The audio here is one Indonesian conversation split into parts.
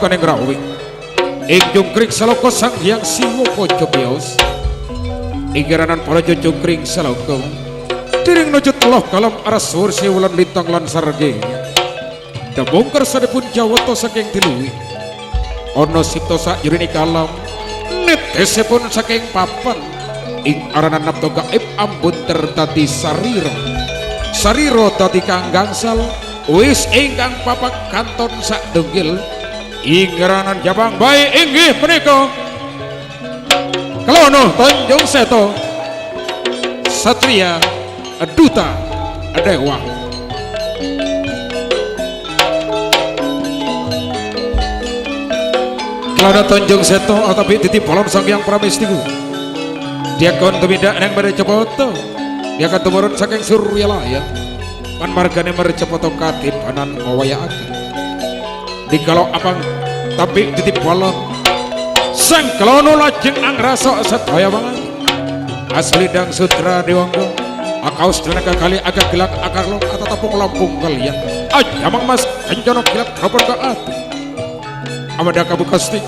kaning rawing ing jungkring saloko sang hyang siwa kaca bios ingiranan para jungkring saloko diring nuju teloh kalam aras wursi wulan lintang lan sarge damong kersanipun jawata saking tiluwi ana sipta sajroning kalam netesipun saking papan ing aranan nabto gaib ambunter dadi sarira dadi kang gangsal wis ingkang papak kanton sak dunggil ingeranan jabang bae inggih menika Klono Tanjung Seto Satria Duta Dewa. Klono Tanjung Seto atapi titip polon sang yang pramestiku dia kon tumindak nang bare Cepoto dia kan tumurun saking Suryalaya pan margane mere Cepoto katipanan ngawayake dikala abang tapi titip polon sang Klono lajeng angrasa sedaya banget asli dang sutra dewangga akaus tenaga kali agak gelak akar long atau tapung lampung kalian aja mang mas kencono gelak kapan ke ati amada kabukasti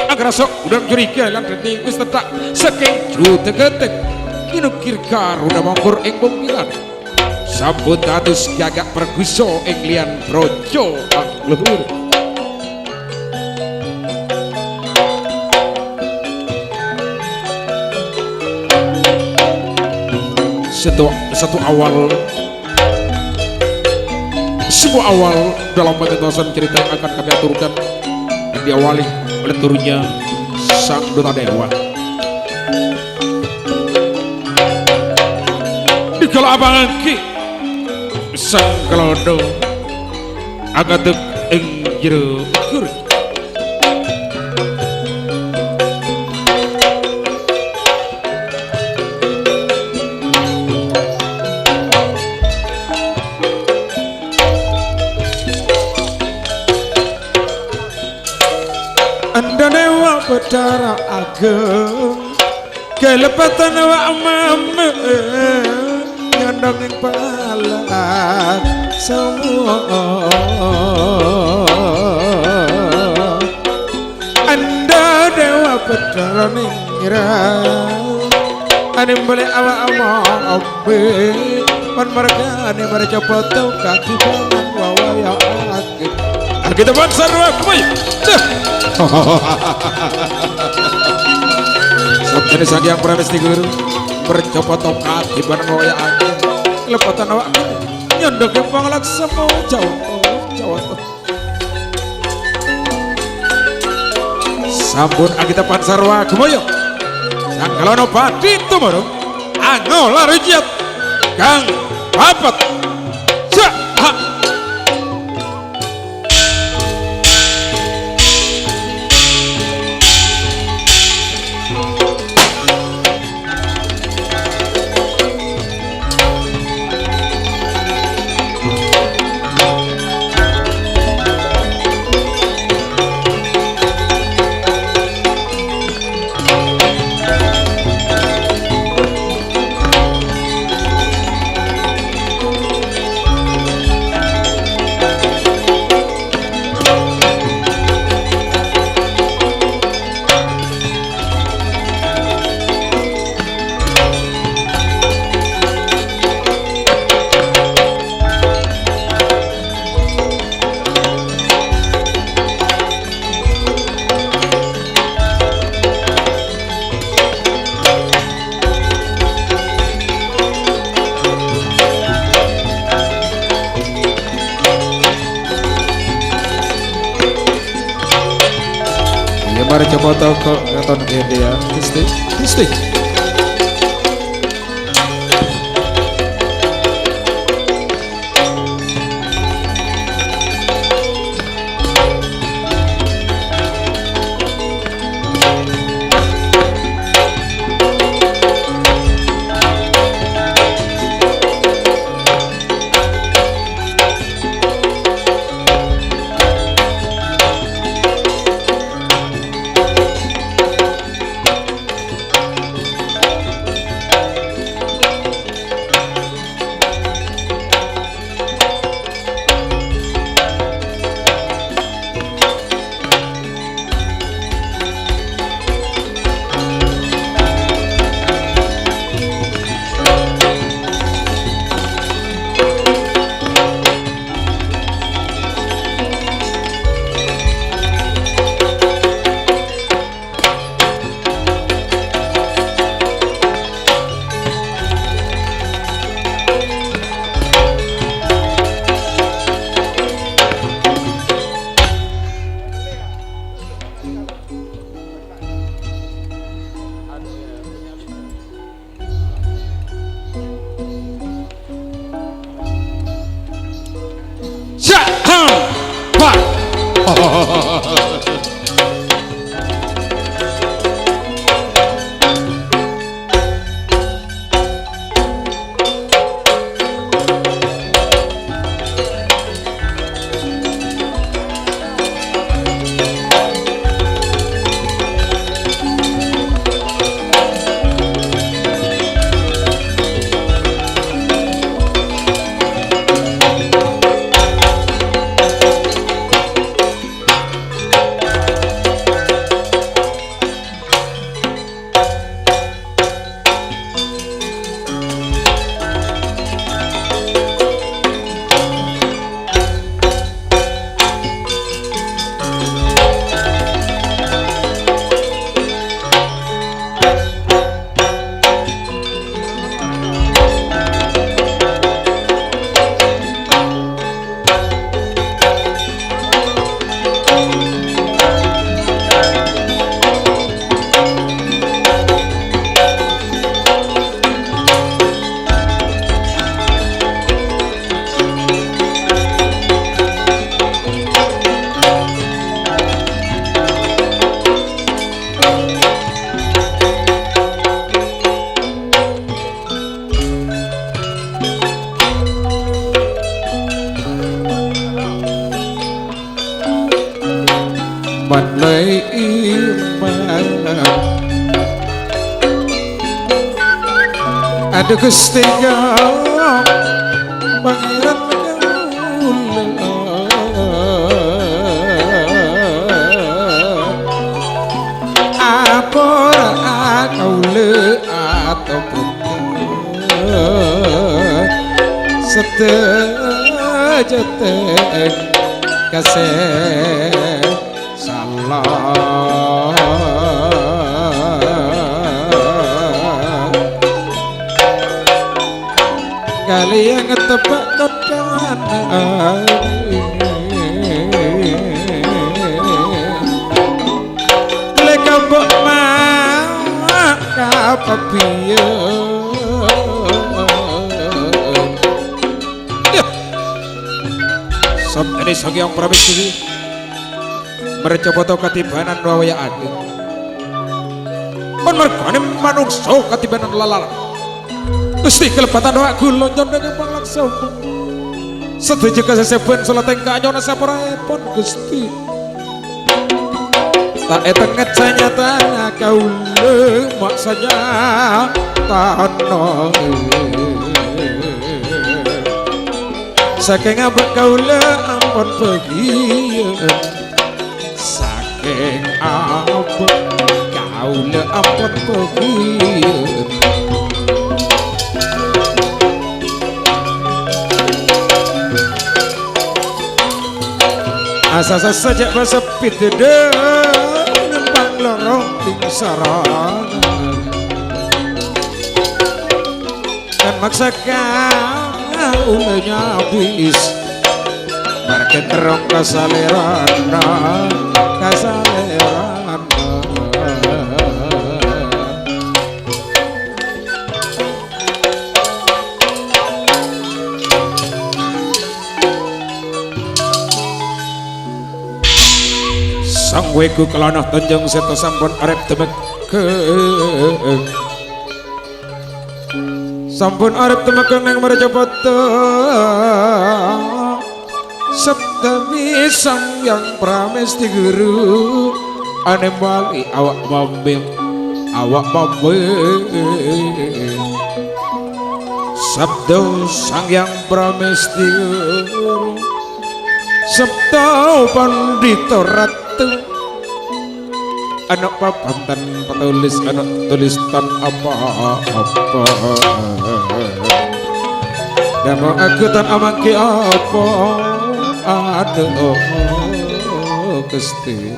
agrasok udah curiga lan reti wis tetak saking jutegetek kinukir karuda mongkur ing bumpilan sabut atus gagak perguso ing lian brojo ang luhur satu awal sebuah awal dalam penjelasan cerita yang akan kami aturkan yang diawali oleh turunnya sang Duta Dewa di kala abangan ki sang Klono agatek ing jero gurih Betara ageng kelepatan wa mame nyandang ing palat semua anda dewa betara ningira anim boleh awa abe pan marga ane mare Cepoto kaki pangan wawaya ake kita bangsa dua kuy sabjane sang yang pramesti guru bercopoto kaki bareng waya ake lepatan awak nyondok yang panglaksana Jawa sampun agita pansarwa kumoyo sang Klono padi tumurung angola rujiat kang papat mari Cepoto kok ngaton gede ya Gusti Manai iman ada kestinga pangeran kaula apora kaula ataupun setejeten kasih salah kalian ngetebak kodan leka mbok mak kapapiyen sob ini sang yang pramesti mercoboto katibanan wawaya adi mon merkane manungso katibanan lalala Gusti kelepatan doa kula nyondenge panglaksana setuju kaseseben salat engka nyona saprapun Gusti tak etenget sanyata kaula maksanya tanah saking abek kaula ampun pegieun saking abek kaula ampun pegieun asa sajak basepit nempang lorong lingsaran dan maksakan ulenya bis market terong kasalerana sang weku kelanah tanjung seto sampun arep temekeng sampun arep temekeng yang merjapata septami sang yang pramesti guru ane bali awak mambil sabdo sang yang pramesti guru sabdo pandito ratu anak papantan penulis anak tulisan apa-apa dan mau aku tan amangki apa aduh Gusti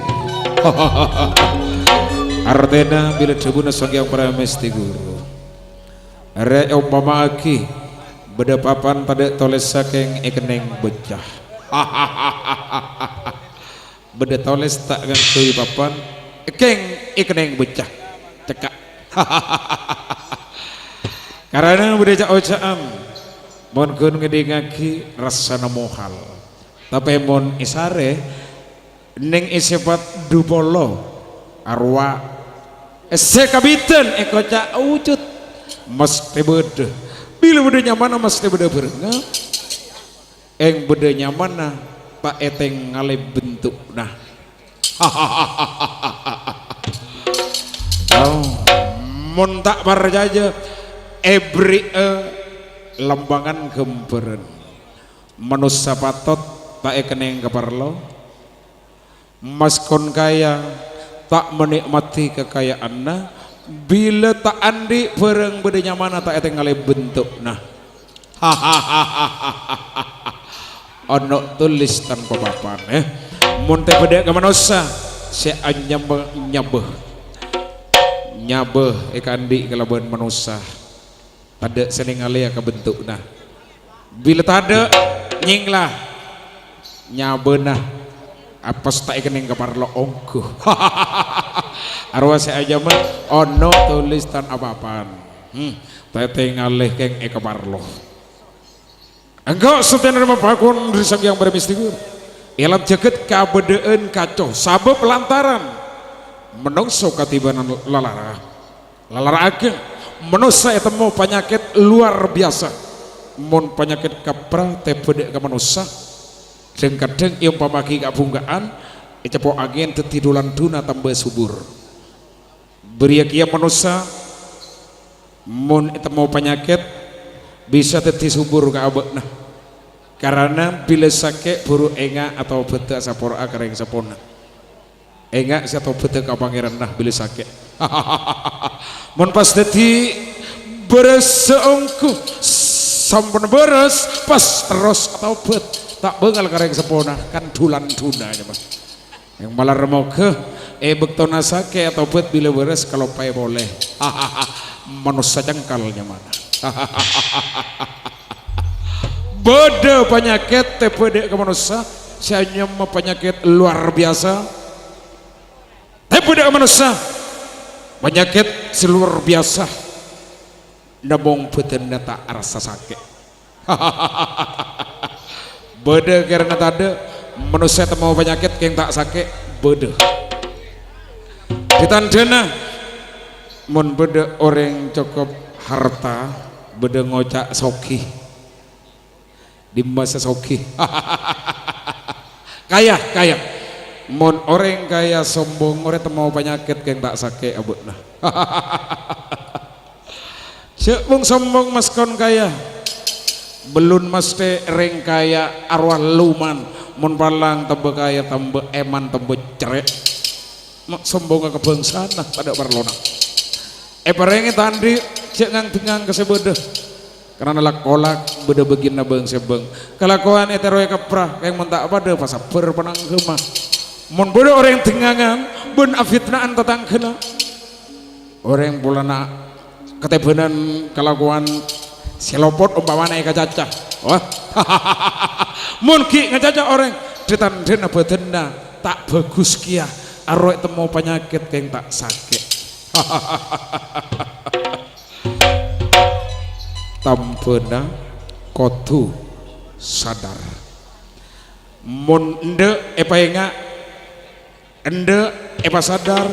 artena bila cebuna sang yang pramesti guru are umpama aki beda papan pada tulis saking ikeneng becah beda tulis tak ngangkui papan keng ikeneng becah cekak karena beda ojaan mon kun ngedengaki rasana mohal tapi mon isare ning isipat dupolo arwah sekabiten ekoca wujud mesti beda bila beda nyaman mesti beda berenga beda nyaman tak eteng ngale bentuk nah oh mun tak marjaja ebri lembangan gemperan manusia patot tak ekeneng keparlo maskon kaya tak menikmati kekayaanna bila tak andi pereng bedanya mana tak eteng ngale bentuk nah ono tulis tanpa papan mun teh beda ke manusia si nyabeh ikandi kelaban manusia ada seneng ngale ke bentuk nah bila tak ada nyinglah nyabenah apa tak ikening keparlo ongkuh arwah saya aja mah ono tulis tan apa-apaan teteh ngalih keng keparlo enggak setenar mapakun risang yang bermistikur ilam jaket kabedeen kacau sabab lantaran menungso katibanan lalara ageng menungso itu mau penyakit luar biasa mun penyakit kapra teh bedek ke manusia kadang yang pamaki kabungkaan icepo agen tetidulan duna tambah subur beria kia manusia mun itu mau penyakit bisa teti subur ke abek nah karena bila sakit buru enga atau beta sapora kareng sapona enga atau beta ke pangeran nah bila sakit mun pas teti beres seongku sampun beres pas terus atau bet tak bengal kareng sepona kan dulan duna aja mas yang malah remoke bektona sake atau bet bila beres kalau pay boleh manusia cengkalnya mana beda penyakit tepede ke manusia saya mah penyakit luar biasa tepede ke manusia penyakit seluar biasa nabong beten tak rasa sakit beda karena tadi manusia mau penyakit yang tak sakit beda ditandana mun beda orang cukup harta beda ngocak soki di masa soki kaya mun orang kaya sombong orang mau penyakit yang tak sakit abut nah sebung sombong maskon kaya belum mesti reng kaya arwah luman mun palang tembe kaya tembe eman tembe cerek sombong ke kebangsaan nah pada parlona perengi tandi cek ngang tengang kesebeda karena lak kolak beda begina bang sebeng kelakuan eteroe keprah yang mentak pada pasal berpenang kemah mun beda orang tengangan ben afitnaan tetang kena orang bulana ketebenan kelakuan selopot umpamana eka caca wah mungkin ngecaca orang ditandena badena tak bagus kia arwah temu penyakit yang tak sakit tampena kotu sadar mun ende enga ende sadar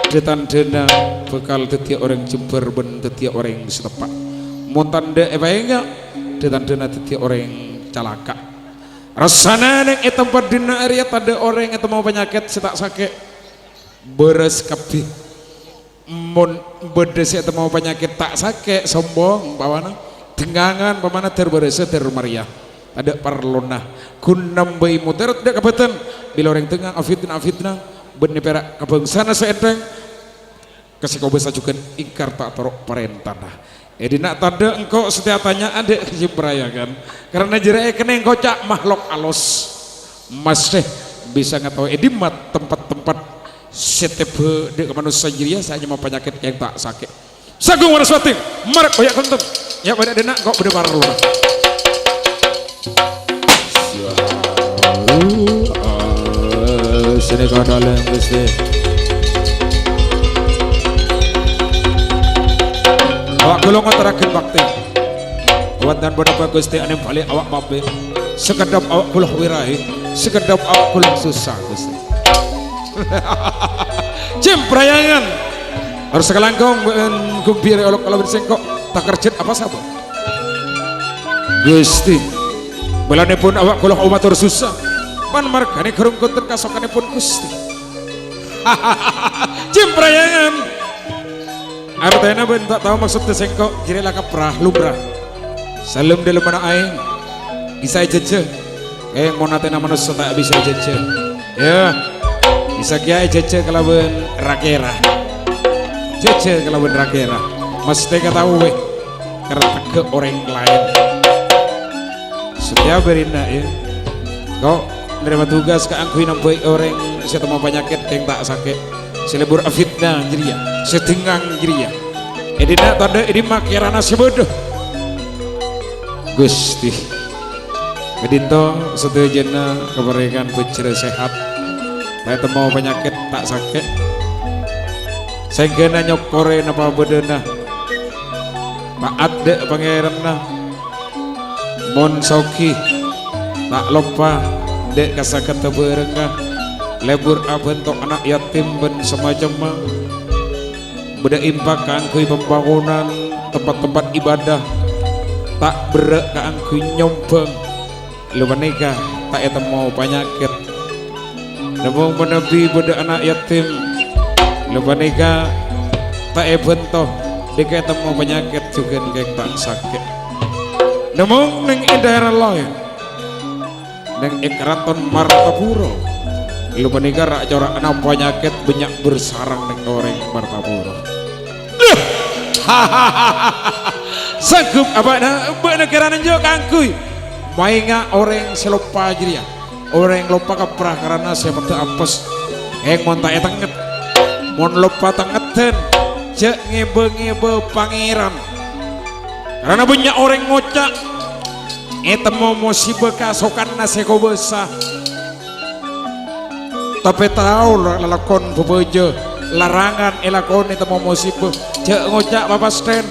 ditandena bekal tetiak orang Jember ben tetiak orang setepak montande enga ditandena tetiak orang calaka rasana neng tempat dina area tanda orang itu mau penyakit setak sakit beres kabeh mun bedes itu mau penyakit tak sakit sombong bawana dengangan pamana terberes termaria ada parlona kunam bayi muter tidak kabetan bila orang tengah afitna benih perak kebangsana seenteng kasih kau bisa juga ingkar tak torok perintah nak tanda engkau setiap tanya ada kejibraya kan karena jerai kena engkau cak makhluk alus masih bisa ngetahui edimat tempat-tempat setiap di manusia jiria saya mau penyakit yang tak sakit sagung waraswati marak banyak konten ya banyak denak kok bener parah lu sini kau dalam mesti awak golongan terakhir bakti awak dan beberapa gusti anem balik awak mabe sekedap awak kulah wirai sekedap awak kulah susah gusti Cemprayangan harus sekelangkong gumpir olok kalau bersengkok tak kerjet apa sabar Gusti belane pun awak kula umatur susah pan margane kerungkuten kasokane pun Gusti Cemprayangan artena ben tak tahu maksud sengkok kira lah kaprah lumrah salam dalam mana aing bisa jeje monatena manusia tak bisa jeje ya bisa kiai jeje kalaban rakera jeje kalaban rakera mesti tahu weh karena ke orang lain setiap berinda ya kau menerima tugas ke angkui nampai orang saya mau penyakit yang tak sakit selebur afitna jeria setinggang jeria edina tanda edi makirana sebodoh Gusti Kedinto setujana keberikan pucira sehat saya mau penyakit tak sakit saya kena nyokore napa bedena taat dek pangeranna mon soki tak lupa dek kasakat teberengah lebur abentok anak yatim ben semacam beda impak keangkui pembangunan tempat-tempat ibadah tak berak keangkui nyombang lu menikah tak eta mau penyakit namun menepi beda anak yatim lu menikah tak bentok dek eta mau penyakit juga kayak tak sakit namun neng daerah lain neng ikraton Martapura lu menikah rak corak anak penyakit banyak bersarang neng orang Martapura sanggup apa negara nenjo kangkui mainga orang selupa jeria orang lupa kaprah karena saya pada apes mon tak etanget mon lupa tangeten cek ngebe pangeran karena banyak orang ngocak eta mau musibah kasokan nasi kau besar tapi tahu lalakon bebejo larangan elakon itu mau musibah cek ngocak bapak stand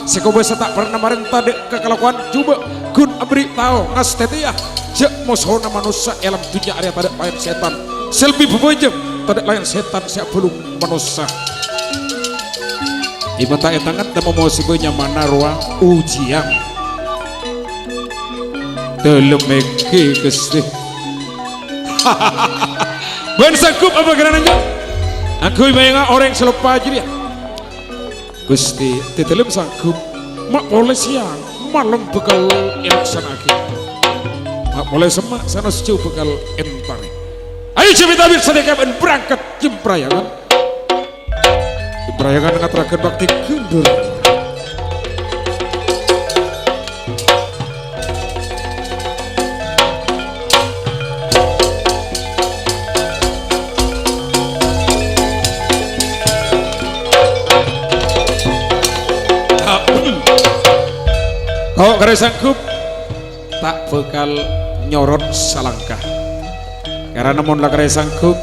seko besar tak pernah merentah dek kekelakuan coba kun abri tahu ngas tetia cek musuhna manusia elam dunia area tada lain setan selbi bebejo tada lain setan siap belum manusia ibu tak etangan dan mau musibahnya mana ruang ujian dalam meki Gusti ben sanggup apa gerananya aku bayang orang selupa aja dia Gusti di dalam sanggup mak boleh siang malam bekal elaksan lagi mak boleh semak sana sejauh bekal entari ayo cerita bir sedekah ben berangkat Cemprayangan Cemprayangan ngaturakan bakti kundur kau kare sanggup tak bakal nyorot salangkah karena namun lah kare sanggup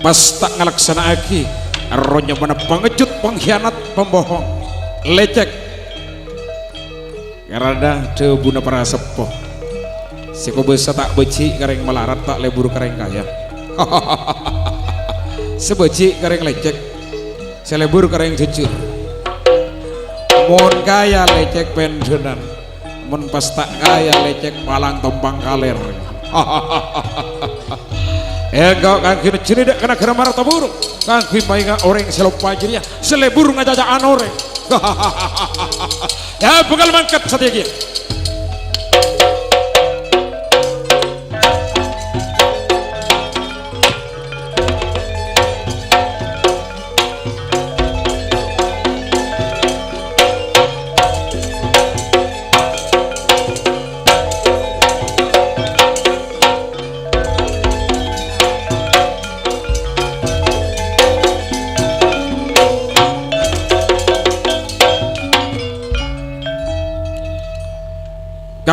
pas tak ngalaksana lagi rohnya mana pengecut pengkhianat pembohong lecek karena debuna para sepuh siko bisa tak beci kareng melarat tak lebur kareng kaya sebeci kareng lecek selebur kareng jujur mon kaya lecek pensiunan mon pas tak kaya lecek palang tompang kaler kau kan kini cini dek kena kena marah tabur kan kini mainga orang selupa jeria selebur ngajajaan orang ya bekal mangkat strategi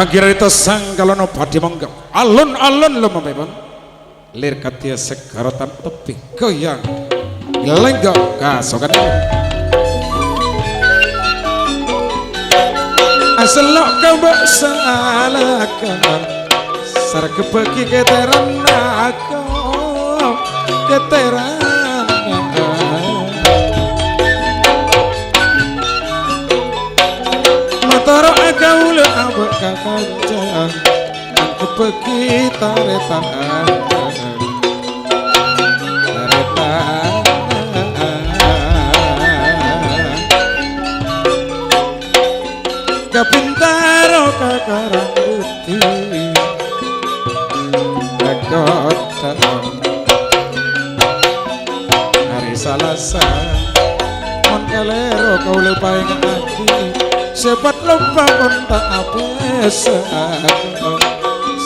kira itu sang kalau no padi menggap alun-alun lo membebang lir katia sekaratan tepi goyang lenggak kasokan aselok kau bersalahkan sar kepeki keteran aku kapintaro kakarang putih kota hari Salasa mon kalero kau lepai ngaki sepat lupa mon tak apes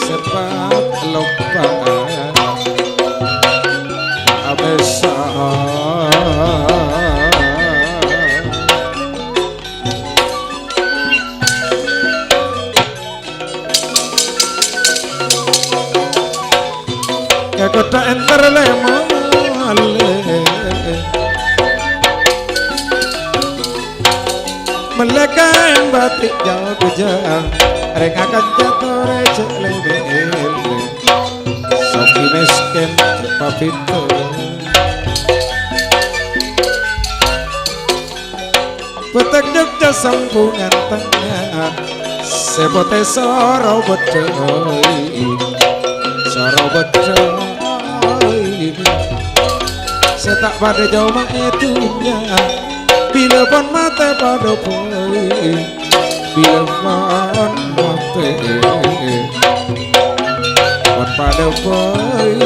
sepat lupa apes kota enter lemale meleka yang batik jauh kejang reng akan jatuh recek lebel sopi mesken papito petek Jogja sampungan tengah sepote soro bedoy soro bedoy saya tak pada jauh itunya bila pun mata pada boy bila pun mata pada boy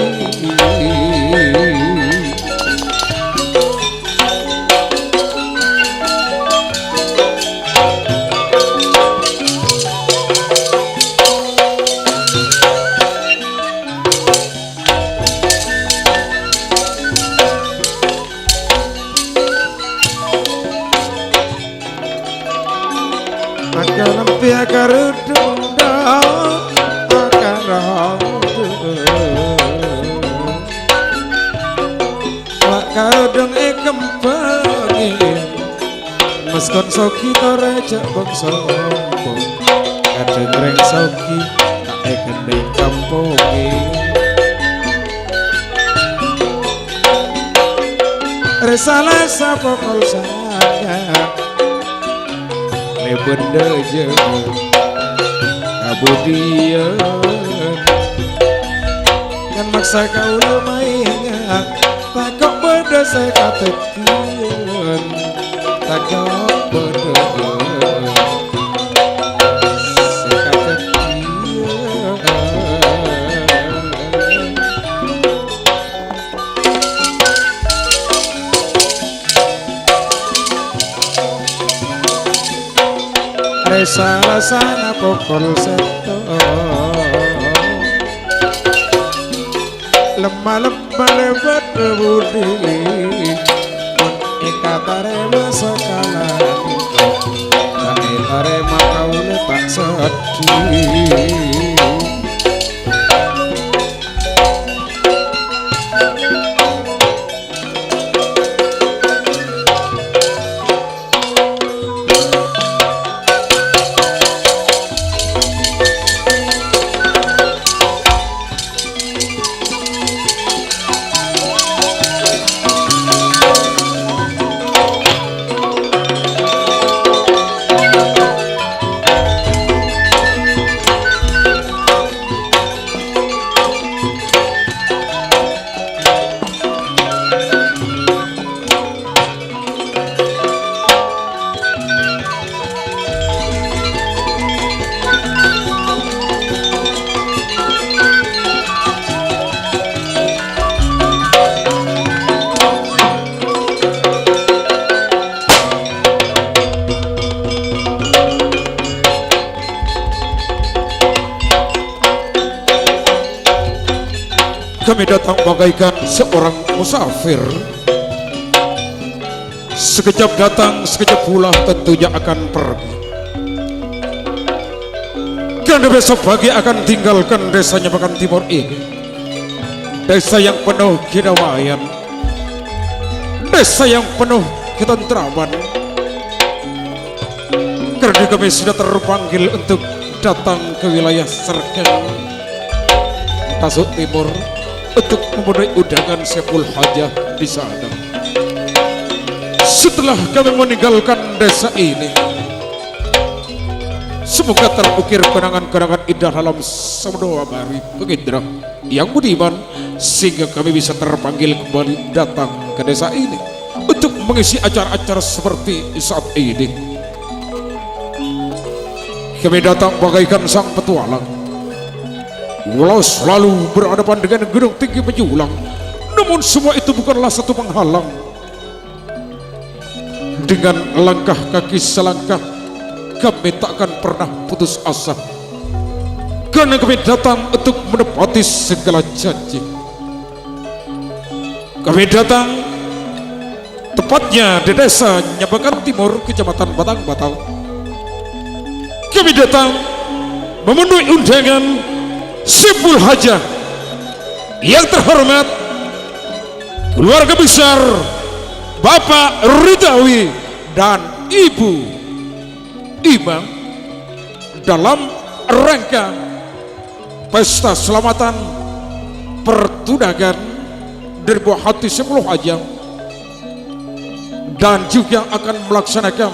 Pia karudunda akaraudu Wak karudung kempengi meskon soki torecek bangsa kadang reng soki tak kendeng kampungi resala sapokol saya benda je kabudian kan maksa kau lumayan takut benda saya katakan takut benda saya katakan resa sana pokol seto lemah lebat budi ikatare masakala ikatare makau letak sedih kami datang bagaikan seorang musafir, sekejap datang sekejap pula tentunya akan pergi. Karena besok pagi akan tinggalkan desanya Pakan Timur ini, desa yang penuh kedamaian, desa yang penuh ketentraman. Karena kami sudah terpanggil untuk datang ke wilayah Sragen Tasuk Timur untuk memenuhi undangan Saiful Hajah di sana. Setelah kami meninggalkan desa ini, semoga terukir kenangan-kenangan indah dalam semua hari. Begitu. yang budiman sehingga kami bisa terpanggil kembali datang ke desa ini untuk mengisi acara-acara seperti saat ini. Kami datang bagaikan sang petualang, walau selalu berhadapan dengan gunung tinggi menjulang, namun semua itu bukanlah satu penghalang. Dengan langkah kaki selangkah, kami takkan pernah putus asa, karena kami datang untuk menepati segala janji. Kami datang tepatnya di desa Nyabakan Timur, Kecamatan Batang Batau. Kami datang memenuhi undangan Sipul Hajah yang terhormat keluarga besar Bapak Ridawi dan Ibu Imam dalam rangka pesta selamatan pertunangan dari buah hati Sipul Hajah, dan juga akan melaksanakan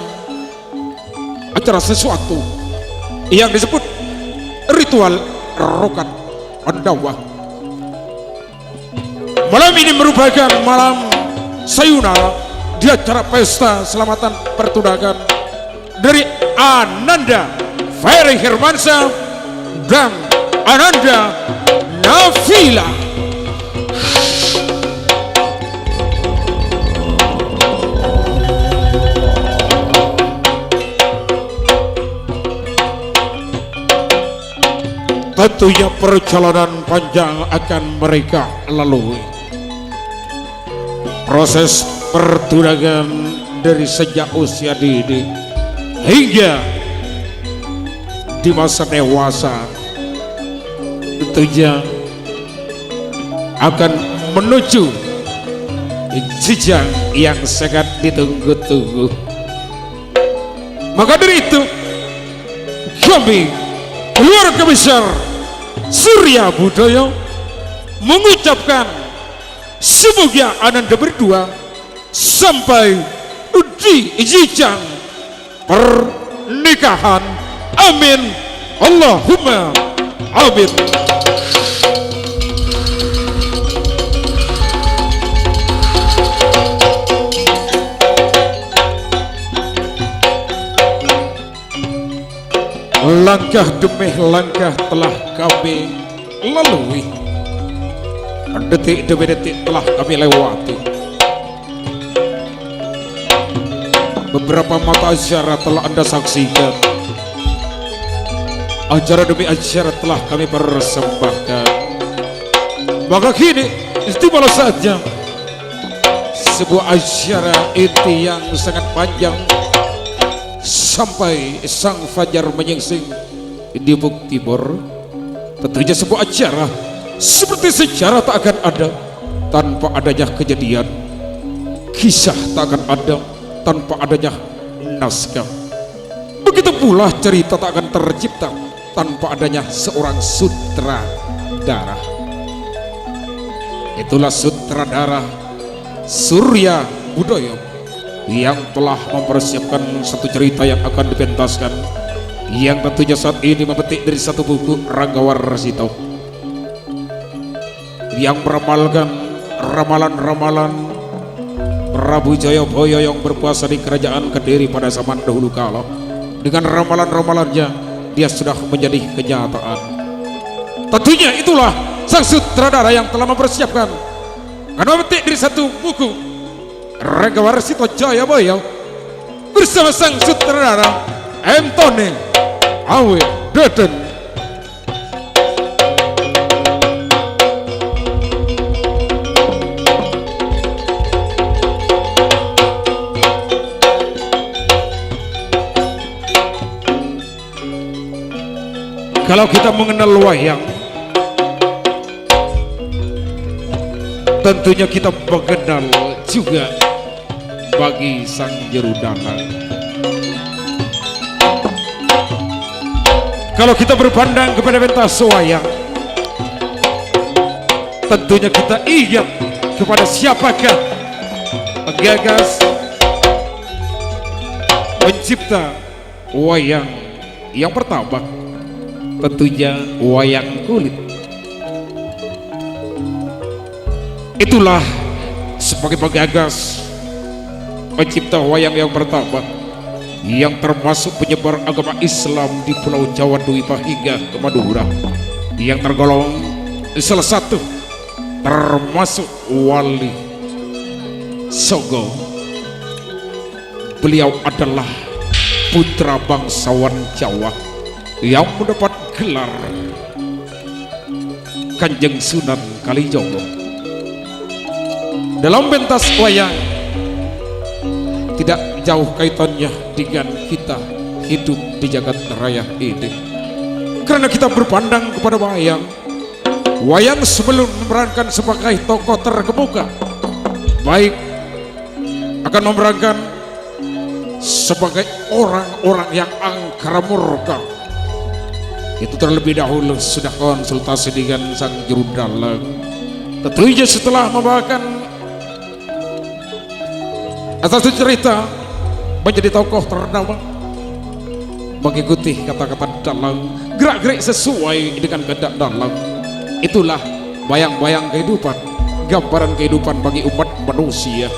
acara sesuatu yang disebut ritual rokat Pandawa. Malam ini merupakan malam sayonara di acara pesta selamatan pertunangan dari Ananda Ferry Hermansyah dan Ananda Nafila. Tentunya perjalanan panjang akan mereka lalui. Proses pertunangan dari sejak usia dini hingga di masa dewasa tentunya akan menuju jenjang yang sangat ditunggu-tunggu. Maka dari itu kami keluarga besar Surya Budaya mengucapkan semoga Ananda berdua sampai di jenjang pernikahan. Amin, Allahumma amin. Langkah demi langkah telah kami lalui, detik demi detik telah kami lewati. Beberapa mata acara telah Anda saksikan, acara demi acara telah kami persembahkan. Maka kini tibalah saatnya sebuah acara inti yang sangat panjang sampai sang fajar menyingsing di Bukit Timur. Tentunya sebuah acara seperti sejarah tak akan ada tanpa adanya kejadian, kisah tak akan ada tanpa adanya naskah. Begitu pula cerita tak akan tercipta tanpa adanya seorang sutradara. Itulah sutradara Surya Budaya yang telah mempersiapkan satu cerita yang akan dipentaskan, yang tentunya saat ini memetik dari satu buku Ranggawarsita yang meramalkan ramalan-ramalan Prabu Jayabaya yang berkuasa di kerajaan Kediri pada zaman dahulu kala. Dengan ramalan-ramalannya dia sudah menjadi kenyataan. Tentunya itulah sang sutradara yang telah mempersiapkan karena memetik dari satu buku Ranggawarsita Jayabaya bersama sang sutradara Antoni Awe Deden. Kalau kita mengenal wayang, tentunya kita mengenal juga bagi sang Jerudana. Kalau kita berpandang kepada pentas wayang, tentunya kita ingat kepada siapakah penggagas, pencipta wayang yang pertama. Tentunya wayang kulit. Itulah sebagai penggagas pencipta wayang yang pertama yang termasuk penyebar agama Islam di Pulau Jawa Dwipa hingga ke Madura, yang tergolong salah satu termasuk wali Sogo. Beliau adalah putra bangsawan Jawa yang mendapat gelar Kanjeng Sunan Kalijogo. Dalam pentas wayang tidak jauh kaitannya dengan kita hidup di jagat raya ini, karena kita berpandang kepada wayang sebelum memerankan sebagai tokoh terkemuka, baik akan memerankan sebagai orang-orang yang angkara murka, itu terlebih dahulu sudah konsultasi dengan sang juru dalang. Tentunya setelah membawakan satu cerita menjadi tokoh ternama, mengikuti kata-kata dalang, gerak-gerik sesuai dengan kehendak dalang. Itulah bayang-bayang kehidupan, gambaran kehidupan bagi umat manusia.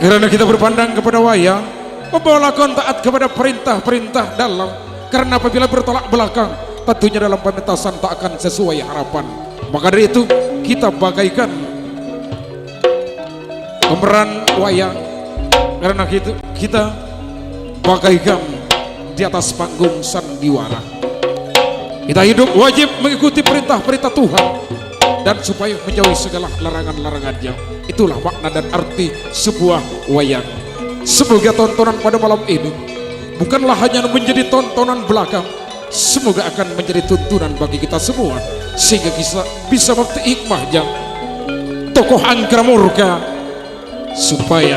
Karena kita berpandang kepada wayang, membawa lakon taat kepada perintah-perintah dalang. Karena apabila bertolak belakang, tentunya dalam pementasan tak akan sesuai harapan. Maka dari itu kita bagaikan pemeran wayang, karena kita bagaikan di atas panggung sandiwara. Kita hidup wajib mengikuti perintah-perintah Tuhan dan supaya menjauhi segala larangan-larangannya. Itulah makna dan arti sebuah wayang. Semoga tontonan pada malam ini bukanlah hanya menjadi tontonan belakang, semoga akan menjadi tuntunan bagi kita semua, sehingga kita bisa mengerti hikmahnya tokoh angkara murka, supaya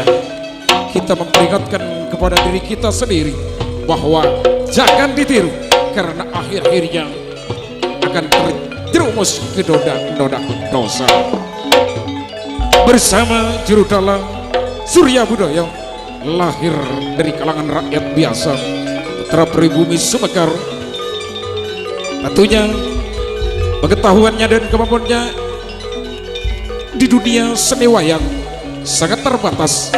kita memperingatkan kepada diri kita sendiri bahwa jangan ditiru, karena akhir-akhirnya akan terjerumus ke noda dosa. Bersama juru dalang Surya Budoyo, lahir dari kalangan rakyat biasa, putra pribumi Sumekar. Tentunya pengetahuannya dan kemampuannya di dunia seni wayang sangat terbatas.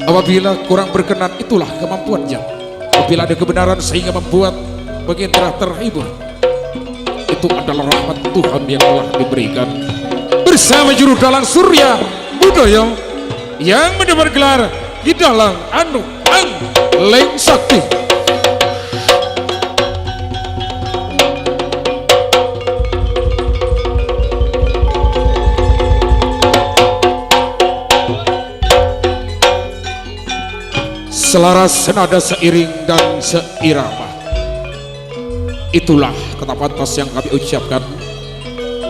Apabila kurang berkenan, itulah kemampuannya. Apabila ada kebenaran sehingga membuat Baginda terhibur, itu adalah rahmat Tuhan yang telah diberikan. Bersama juru dalang Surya Budoyo yang mendapat gelar Ki Dalang Anu Ang Leng Sakti. Selaras senada, seiring dan seirama, itulah kata pantas yang kami ucapkan.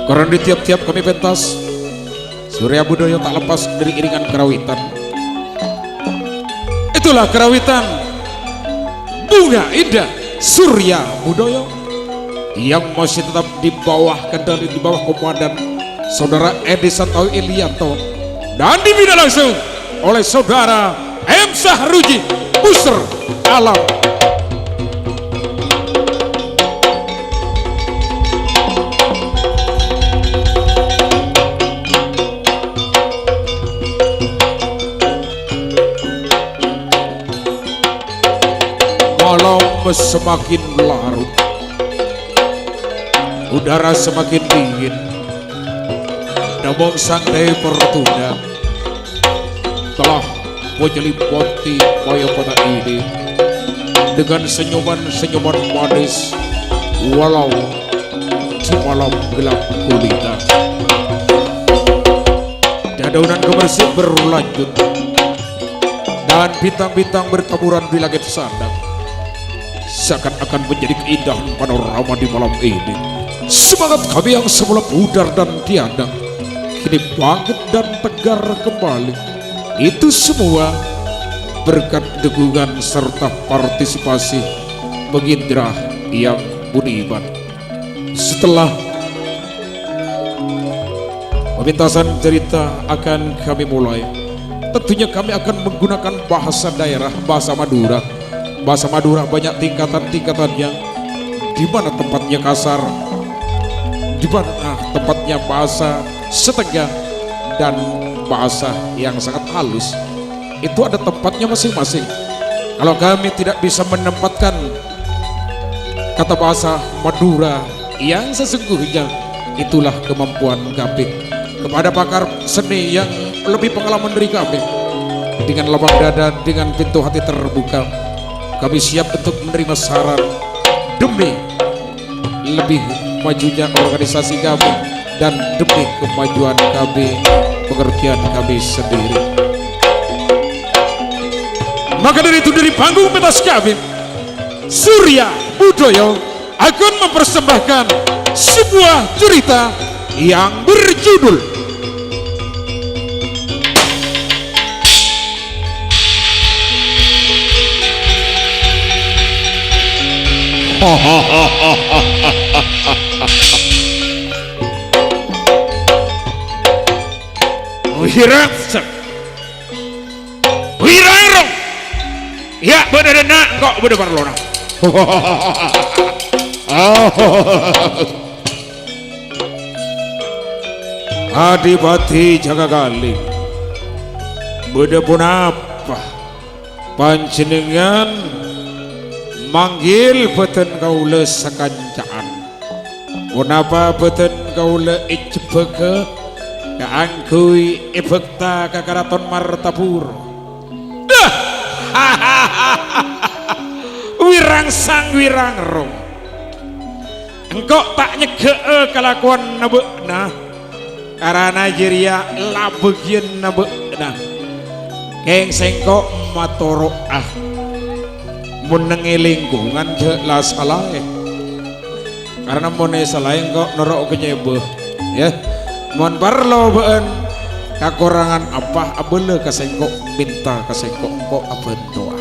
Karena di tiap-tiap kami pentas, Surya Budoyo tak lepas dari iringan kerawitan. Itulah kerawitan bunga indah Surya Budoyo yang masih tetap di bawah kendali, di bawah komandan Saudara Edi Santowi Ilianto, dan dibina langsung oleh Saudara M. Sahruji Buser Alam. Malam semakin larut, udara semakin dingin, namun sang Dewi Pertuna telah menyelimuti Mayapata ini dengan senyuman-senyuman manis, walau di malam gelap gulita. Dedaunan gemersik berlanjut dan bintang-bintang bertaburan di langit sana, seakan-akan menjadi keindahan panorama di malam ini. Semangat kami yang semula pudar dan tiada, kini bangkit dan tegar kembali. Itu semua berkat dukungan serta partisipasi Baginda yang budiman. Setelah pementasan cerita akan kami mulai, tentunya kami akan menggunakan bahasa daerah, bahasa Madura. Bahasa Madura banyak tingkatan-tingkatannya, di mana tempatnya kasar, di mana tepatnya bahasa setengah dan bahasa yang sangat halus, itu ada tempatnya masing-masing. Kalau kami tidak bisa menempatkan kata bahasa Madura yang sesungguhnya, itulah kemampuan kami. Kepada pakar seni yang lebih pengalaman dari kami, dengan lapang dada, dengan pintu hati terbuka, kami siap untuk menerima saran demi lebih majunya organisasi kami dan demi kemajuan kami, pengertian kami sendiri. Maka dari itu, dari panggung pentas kami, Surya Budoyo akan mempersembahkan sebuah cerita yang berjudul Wirangsak Wirarong. Ya bener nak kok bener parlona. Adipati Jagagali, bener pun apa panjenengan manggil beten kaula sakancaan. Kenapa beten kaula ijbeke kaangkui ibekta ka Karaton Martapura. Wirangsang Wirangrong, engkau tak nyegee kelakuan nabekna karena jeria labegieun nabekna keng sengkok matoro menengi lingkungan jelas salah karena mone salah kok norok kenyebeh ya mon parlo beun kakurangan apa abele kasengkok minta kasengkok kok aben doa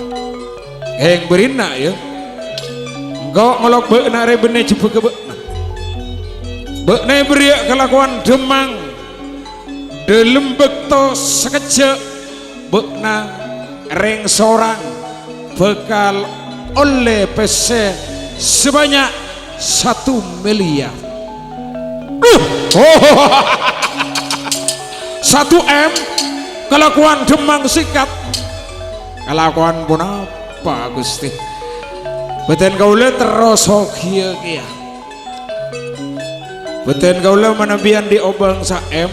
yang berina ya engkau ngelok beuna rebene jebek ke beuna beuna beriak kelakuan demang delembek to sekejap beuna reng sorang bekal oleh PC sebanyak 1 miliar. 1 M kelakuan demang sikat kelakuan pun apa Gusti beten kaula terosok kieu kieu beten kaula manabian di obang sa M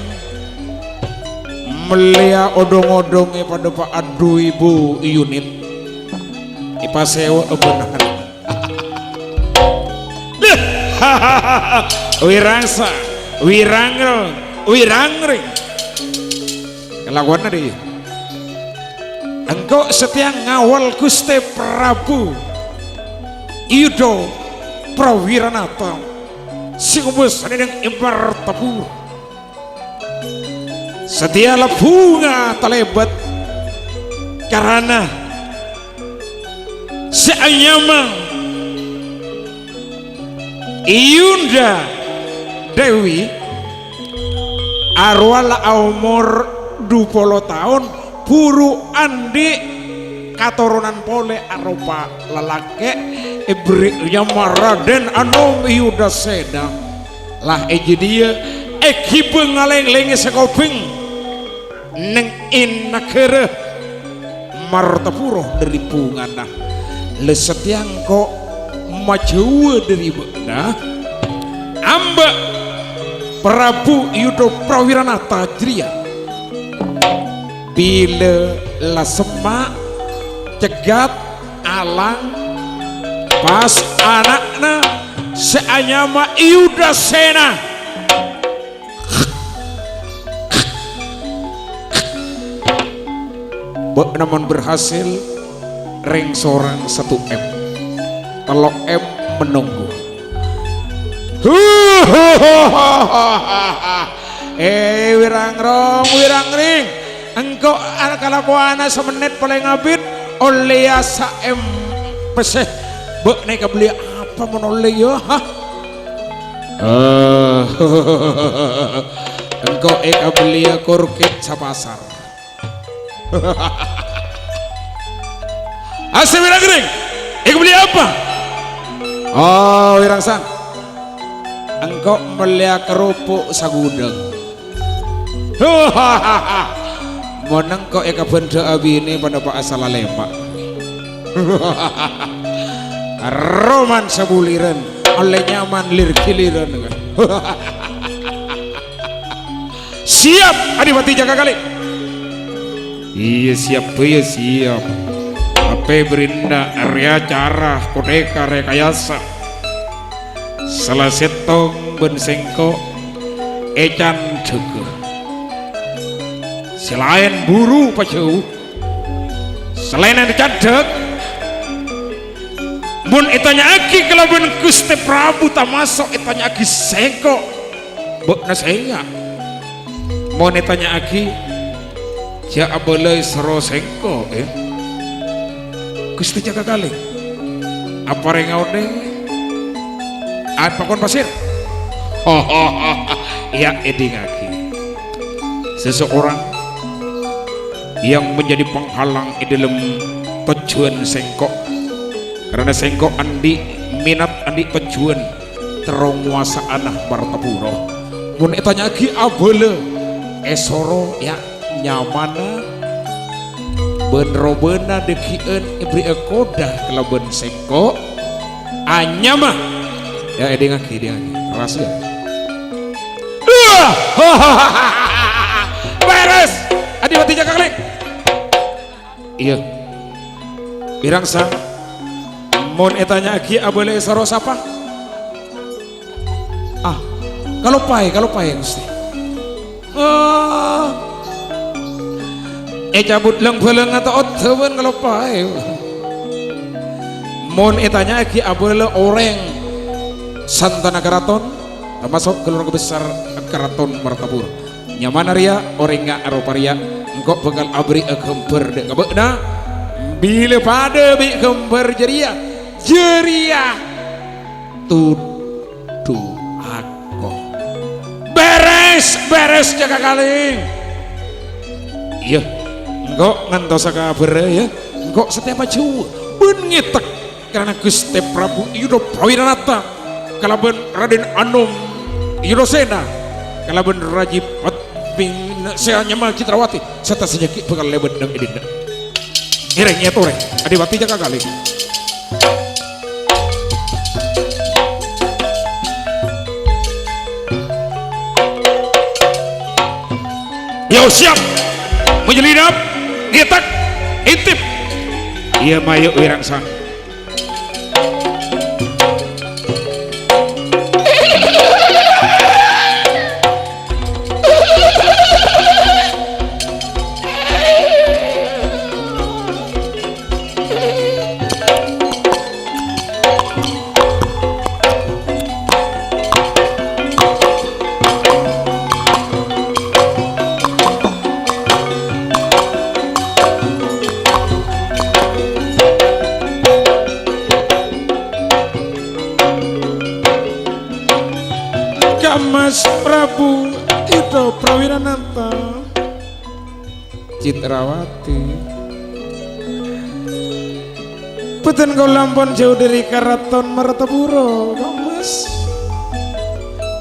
melia odong-odongnya pada Pak Adu Ibu unit ipasewa benar. Wirangsa Wirangrong Wirangring kelakuan ada engkau setia ngawal Gusti Prabu Yudo Prawiranata sing besar yang Martapura setia bunga telebat karena seanyamang Yunda Dewi arwala umur 20 tahun buru andi katurunan pole arupa lalake ibri Raden Anom Yudasena lah eji dia eki bengaleng-lengi sekoping neng innakere Martapura dari bungana leset yang kok majuwa dari benda amba Prabu Yudo Prawiranata Jria bila la semak cegat alang pas anakna seanyama Yudasena namun berhasil reng seorang 1 M kalau M menunggu Wirangrong Wirangring engkau kalakuana semenit paling ngabit oleh asa M peseh bek naik beli apa menoleh ya engkau beli kurkit sapasar asa Wirangring beli apa? Oh Wirangsang engkau melihat kerupuk sagudang. Moneng kok eka benda abini pada pak asal lemak. Roman sabuliran oleh nyaman lir kiliran. Siap Adipati jaga kali. Iya siap ya siap. Apa berinda area cara kodeka rekayasa. Salah setong bensengko ecan dege. Selain buru pacau, selain yang dicadek, mun itanya aki kalau mun Gusti Prabu tak masuk itanya aki sengko, bok nasenya. Mun itanya aki, ja aboleh sero sengko, Gusti jaga kali. Apa rengau deh? Apa kon pasir? Ya eding aki. Seseorang yang menjadi penghalang di dalam tujuan sengkok, karena sengkok andi minat andi tujuan terunguasa anah Martapura. Mun etanya lagi abele esoro ya nyamana benrobena dekien ibri ekodah kelaben sengkok anyama ya eding lagi rahasia. Beres Adipati jaga kali. Iya birang sang mon etanya aki abole saro sapa kalau pai Gusti cabut lang beleng atau otewen kalau pai mon etanya aki abole orang santana keraton termasuk keluarga besar keraton Martapura nyaman ria orang nggak aroparia engkau bakal abri kemper dek kabekna bila pada bi kemper jeria tutu aku beres jaga kali. Iya engkau ngantos kabar ya engkau setiap maju bengitek karena Gusti Prabu Yudo Prawirata kalaban Raden Anom Yudosena kalaban Raji Patbing saya nyamal Citrawati serta senyaki bakal lebet dan edinda irengnya toreng Adipati jaga kali. Yo siap menyelinap ngetak intip iya mayu wirang sang Mas Prabu Yudo Prawiranata Citrawati Peten kau lampon jauh dari keraton Martapura Mas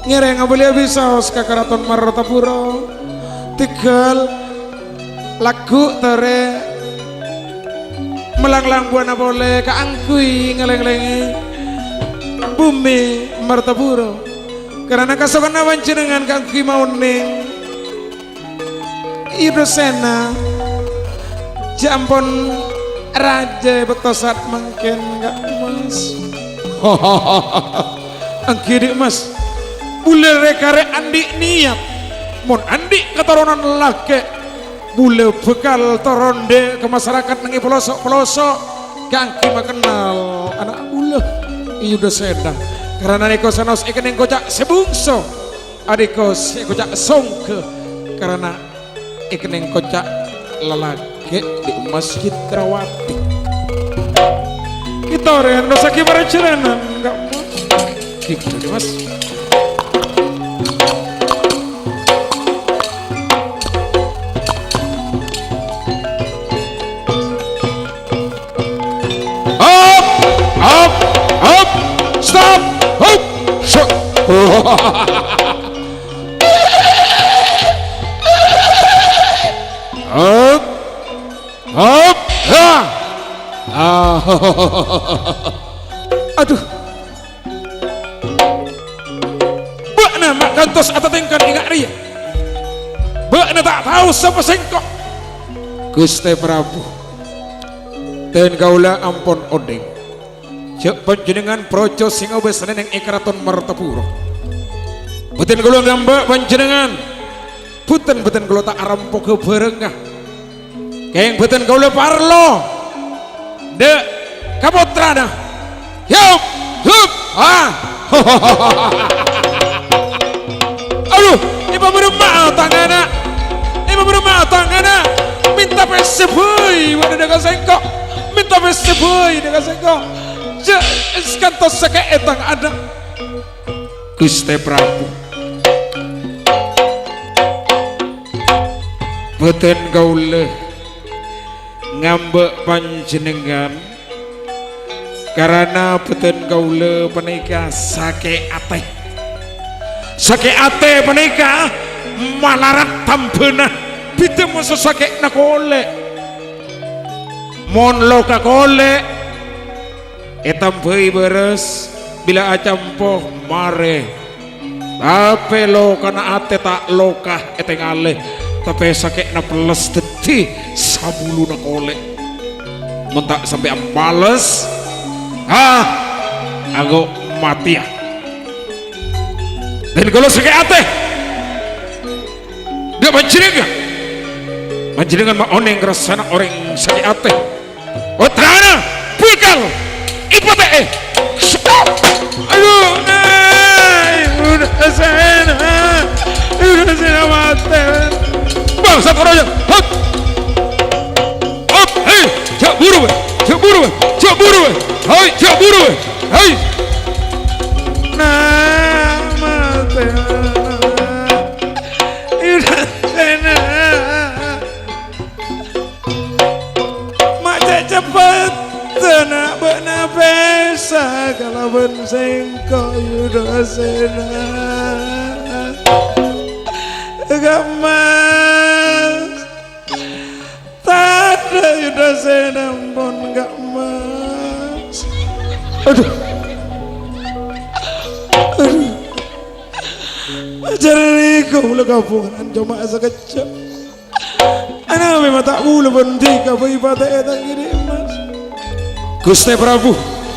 ngereng boleh bisa ke keraton Martapura tinggal lagu tere melanglang buana boleh keangkui ngeleng-lengi bumi Martapura karena kasokan awan jenengan kang kimauning Yudosena jampon raja betosat mungkin enggak Mas angkiri Mas bule rekare andi niat mon andi keturunan laki bule bekal toronde ke masyarakat nengi pelosok-pelosok kang kima kenal anak bule Yudosena karena niko sanos ikan yang kocak sebungso adiko si kocak songke karena ikan yang kocak lelaki di Masjid Trawati kita orang dosa kibar ceranan enggak mau gitu Mas up stop Oh Hop, hop, ha. Aduh. Bakna mak kantos atatengkan ingat ria. Bakna tak tahu siapa sengkok. Gusti Prabu. Ten kaula ampun odeng. Cek panjenengan projo singa besane ning Ikraton Martapura. Boten kula ngambak panjenengan. Boten kula tak arampok barengah. Keng boten kula parlo. Dek kaputrana. Yup, yup. Ah. Aduh, ibu berumah tanggana. Ibu berumah tanggana. Minta peseboy, waduh dengan sengkok. Minta peseboy dengan sengkok. Sekantos seke etang ada. Gusti Prabu. Boten kaula ngambek panjenengan karena boten kaula menika sake ate. Sake ate menika malarat tambenan bitemu sesake nakole. Mon loka kole etam beuy beres bila acampoh mare tapi loka na ate tak loka eteng aleh tapi sakit na peles deti sabulu na kole mentak sampai males aku mati ya. Dan kalau sakit ate dia manjenengan ma oneng rasana orang sakit ate otrana pikal ipote aduh udah sana mati bangsa koronya hop hop hei cak buru hei cak buru hei nah mati udah sana mak cepet tenak bena pesa kalau ben sengkok udah sana gak mas tak ada udah sana pun gak mas aduh ajaran kau mula kapungan cuma sekejap anak memang tak mula berhenti kau ibadah etang gini mas. Gusti Prabu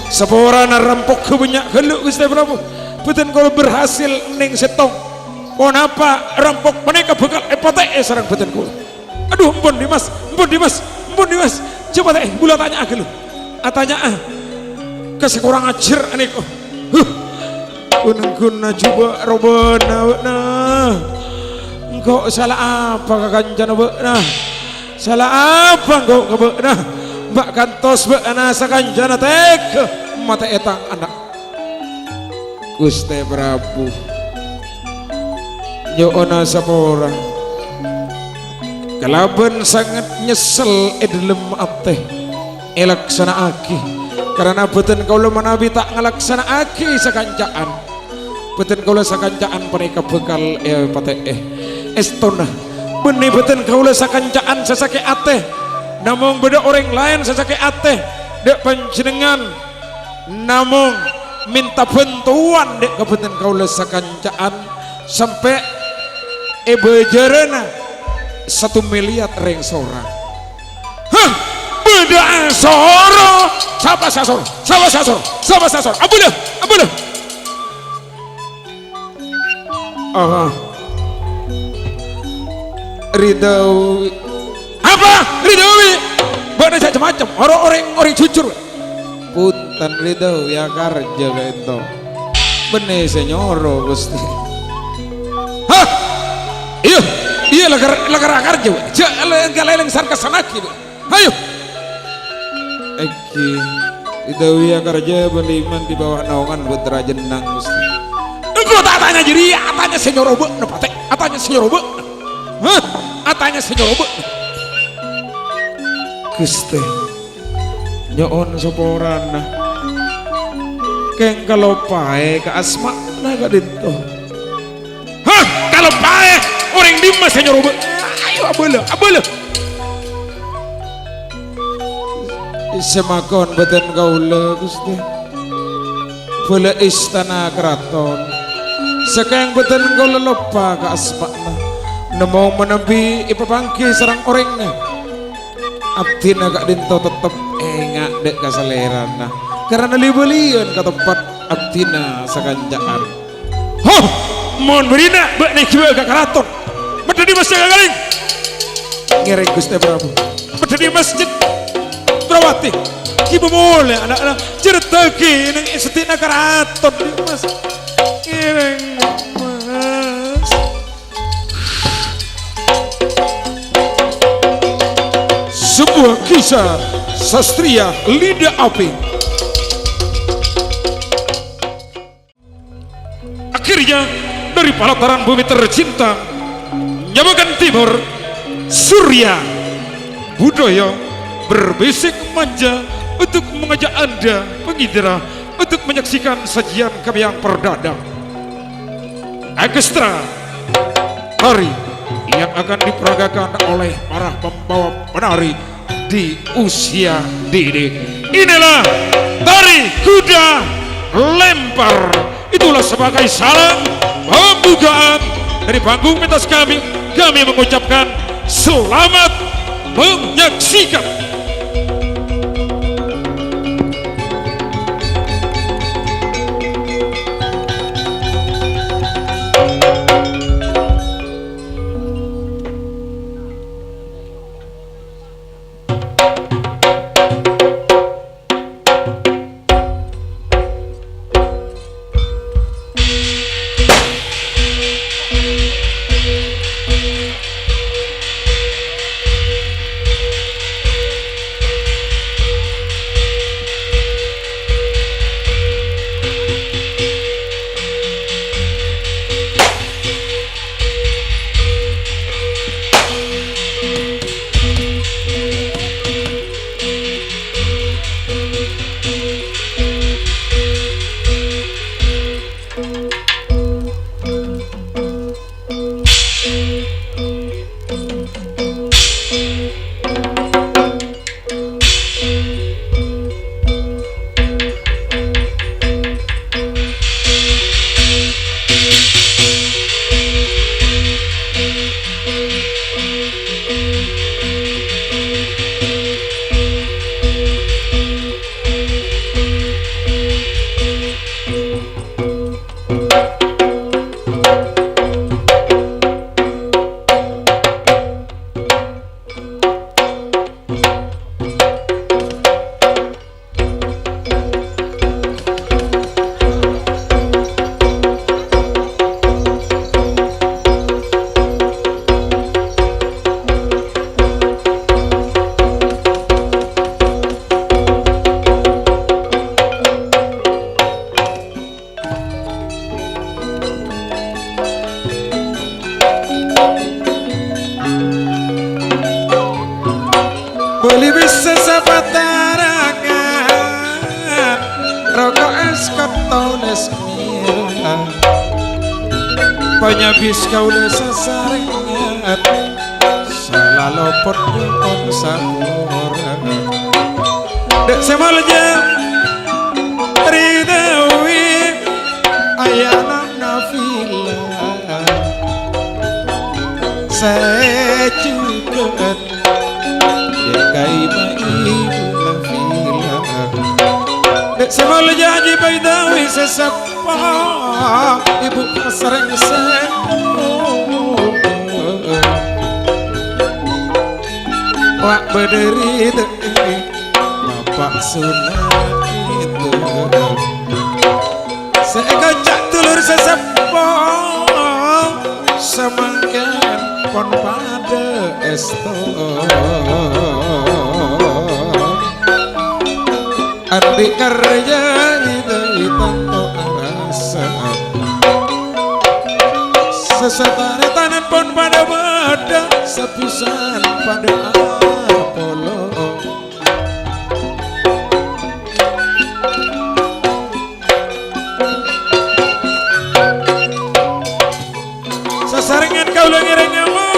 sepora narampok kebanyak geluk Gusti Prabu betul kalau berhasil neng setong kenapa rampok mereka bekal epote sarang betul kula aduh ampun Dimas coba teh gula tanya aku lu tanya kasih kurang ajar aneko kunang coba robona engkau salah apa kakanjana bekna salah apa engkau kebekna mbak kantos bekna sakanjana tek mata etang anak Gusti Prabu nyoona sapora kalaban sangat nyesel dalam ate elaksanaaki karena beten kaula manabi tak ngalaksanaaki sakancaan beten kaula sakancaan mereka bekal pate estona benih beten kaula sakancaan sasake ate namung beda orang lain sasake ate dek panjenengan namung minta bantuan dek kabeten kaula sakancaan sampai bejarana 1 miliar reng sorang beda soro siapa sasor abulah Ridawi apa Ridawi bada macam-macam orang jujur punten Ridawi ya karja itu bener senyoro Gusti iya lagar kerja galeleng sarkas sanaki ayo Eki Ridawi ya kerja beliman di bawah naungan Putra Jenang Gusti engkau tak tanya jadi atanya senyorobe nepate atanya senyorobe atanya senyorobe Gusti nyoon soporana keng kalau pae ke asma naga dinto robe ayo abala semakon beten kaula Gusti bala istana keraton sakayang beten kaula lupa ka asmana nemo menebi ipapangki sarang orangnya abdi naga dinto tetep engak dek kasalerana karena libelian ke tempat abdina sakanjaan hoh mohon berina bak nek kieu ka keraton medhe di masjid galing ngereng Gusti Prabu medhe di masjid Brawati kibu boleh anak-anak ceritake ning setina keraton di Mas ngereng Mas sebuah kisah sastria lidah api. Akhirnya dari pelataran bumi tercinta Nyabagan Timur Surya Budaya berbisik manja untuk mengajak Anda pengindra untuk menyaksikan sajian kami yang perdana ekstra tari yang akan diperagakan oleh para pembawa penari di usia dini. Inilah tari kuda lempar. Itulah sebagai salam pembukaan dari panggung pentas kami mengucapkan selamat menyaksikan. Beli bisa sapatarangan rokok es ketaules mirah panyabis kaules sasaringan salah lopot nyuon samurang dek semalnya ridawi ayana nafila saya juga kai maibula fila dek semal janji baidawi sesapa ibu sering wak berdiri dek bapak sunat itu saya kajak telur sesapa semangkan pon pada esto andi karya itu tanto rasa sesatane tanan pon pada bada sepisan pada Apollo sasarengan kau lagi rengamu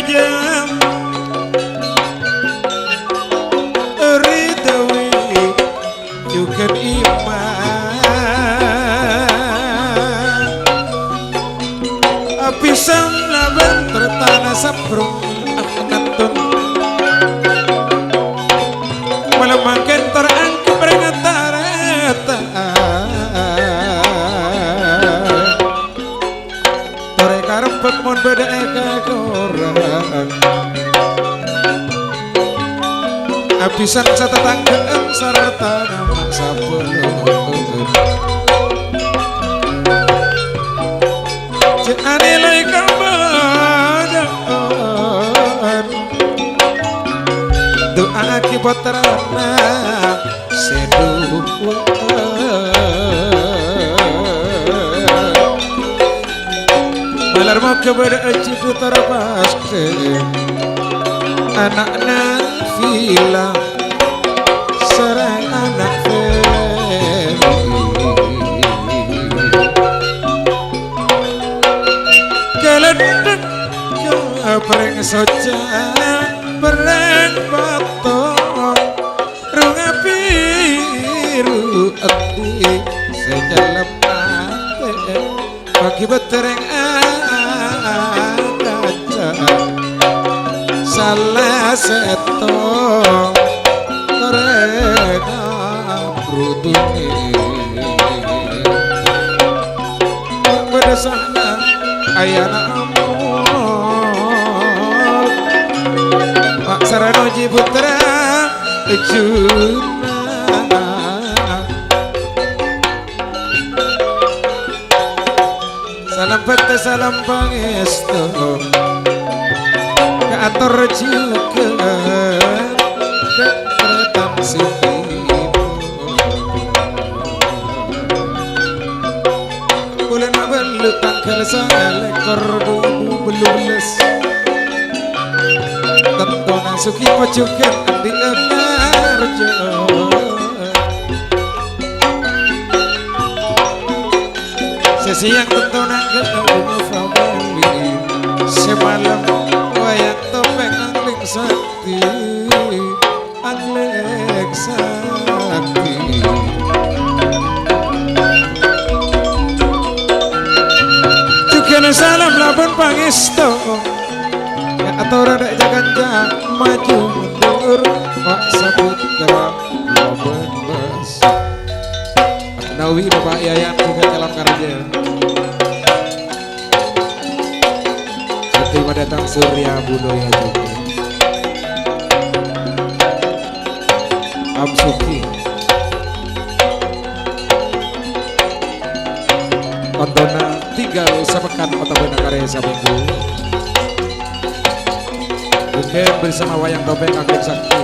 jam Ridawi juga iman Pisang laban tertanah sabrung Aknatun Malamangkan terangkap rengat-rata Toreka rempet mon beda eka korang Abisan satatanggaan sarta nama sabun Anilai kabadan doa akibat terana seduh malar mau kepada ajidu terpaske anak nafila serang anak kelendek pereng soja pereng batong runga biru ati sejalepate pagi betereng kaca salah setong tereng ruduni pada sana ayana Pak Saranoji Putra Juna salam pete salam pangestu ke atur juga datang sini bulan belu tanggal sangat lekor dulu belum les tentunan suki pacukan di Arjo sesi yang tentunan ketemu family semalam wayang topeng angling sakti angling sakti juga salam labun pangestu atau rada jaga maju mundur Pak Saputra Loben Bas Nawi Bapak Yayan juga dalam karya terima datang Surya Budoya juga Amsuki Kontona tinggal sepekan otak karya seminggu Oke, bersama wayang topeng Angling Sakti.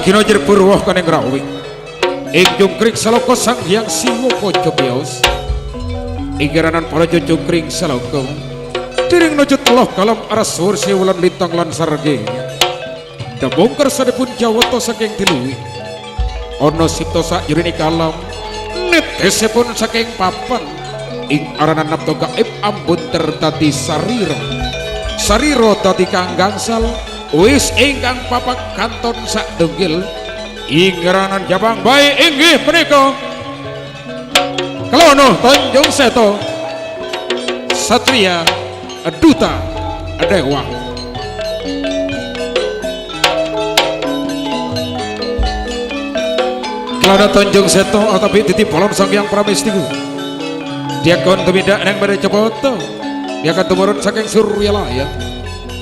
Ginojer Purwoh kaneng rawi ing jungkring saloko sang hyang siwo poco bios ingaranan para jungkring saloko diring nuju teloh kalam arasur siwulan lintang lan sarge dabongkar sadepun jawoto saking tilui ono sipto sak jurini kalam netesipun saking papan ing aranan napto gaib ambun tertati sariro tadi kang gangsal wis ingkang papak kanton sak dunggil ingaranan jabang baik inggih menika Klono Tanjung Seto Satria Duta Dewa. Klono Tanjung Seto atapi titip polon sang yang pramestiku dia kon tumindak nang bare Cepoto dia akan tumurun saking Suryalaya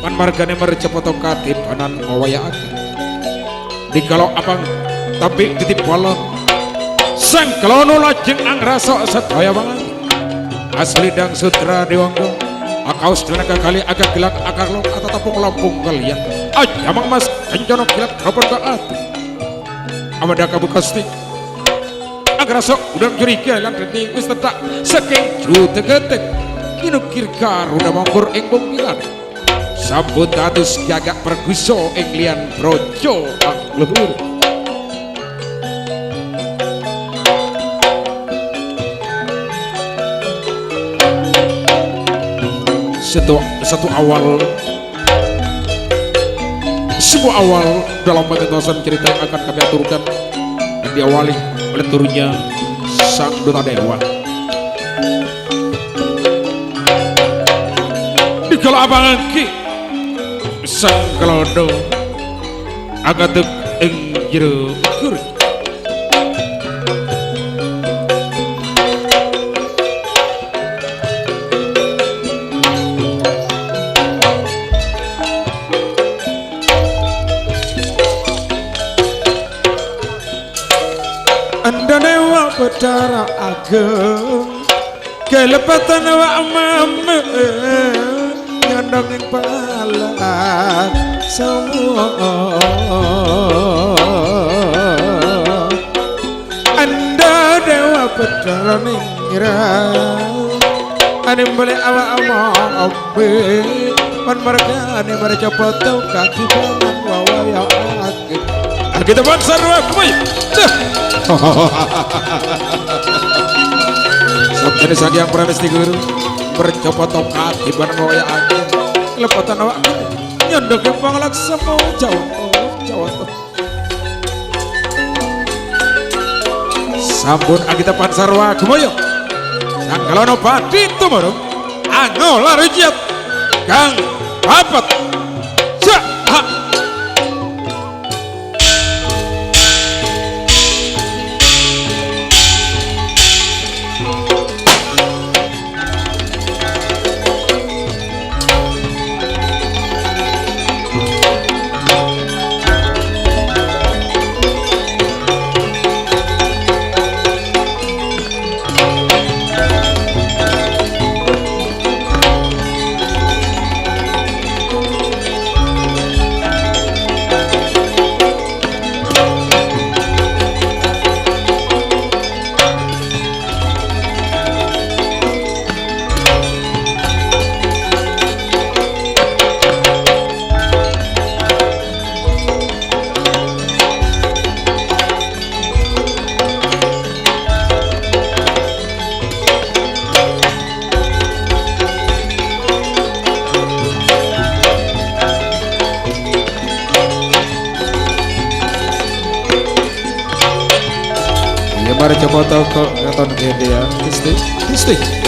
pan margane mere Cepoto katipanan ngawayake dikalau abang tapi titip polon sang Klono lajeng angrasa sedaya banget asli dang sutra dewanggo akaus tenaga kali agak gelak akar lo atau tapung lampung kalian aja mang mas kenjono gelak kapan ke ati amada kabukasti angrasa udang curiga lan reti wis tetak saking jutegetek kinukir karuda mangkur ing bumbilan sabut dados gagak perguso ing lian brojo ang luhur. Satu awal sebuah awal dalam pengetahuan cerita yang akan kami aturkan dan diawali oleh turunnya sang Duta Dewa di kala abang ki sang Klono agatek ing jero kurung Betara ageng kelepatan wa mame nyandang ing pala semua anda dewa betara ningira ane boleh awa abe pan marga ane mereka potong kaki kanan wawaya ageng kita bangsa ruang kuy sabjane sang yang pramesti guru bercoba tokat di badan waya angin lepatan awak nyondok yang panglaksana Jawa sampun agita pansarwa kumoyo sang Klono padi tumurung angola rujiat kang papat mari coba tahu kok ngaton gede ya tisti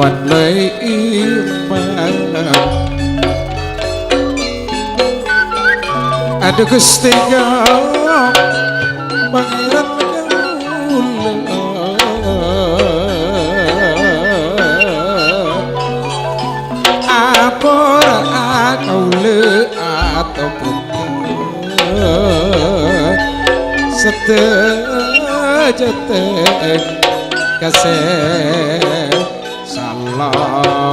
Manlay iman ada Gusti kang pangeran kaula apora kaula ataupun sedejateng kasih salah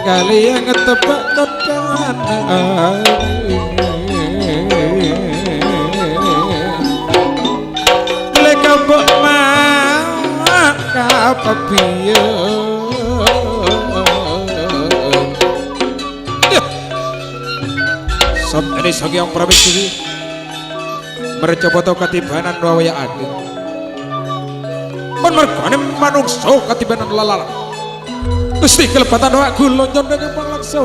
kalian ngetebak kodan leka bok mak kapapian sob ini sagyang pramesti mercoboto katibanan wawaya agung mergane manungsa katibanan lalala Gusti kelepatan doa kula nyondeng panglaksa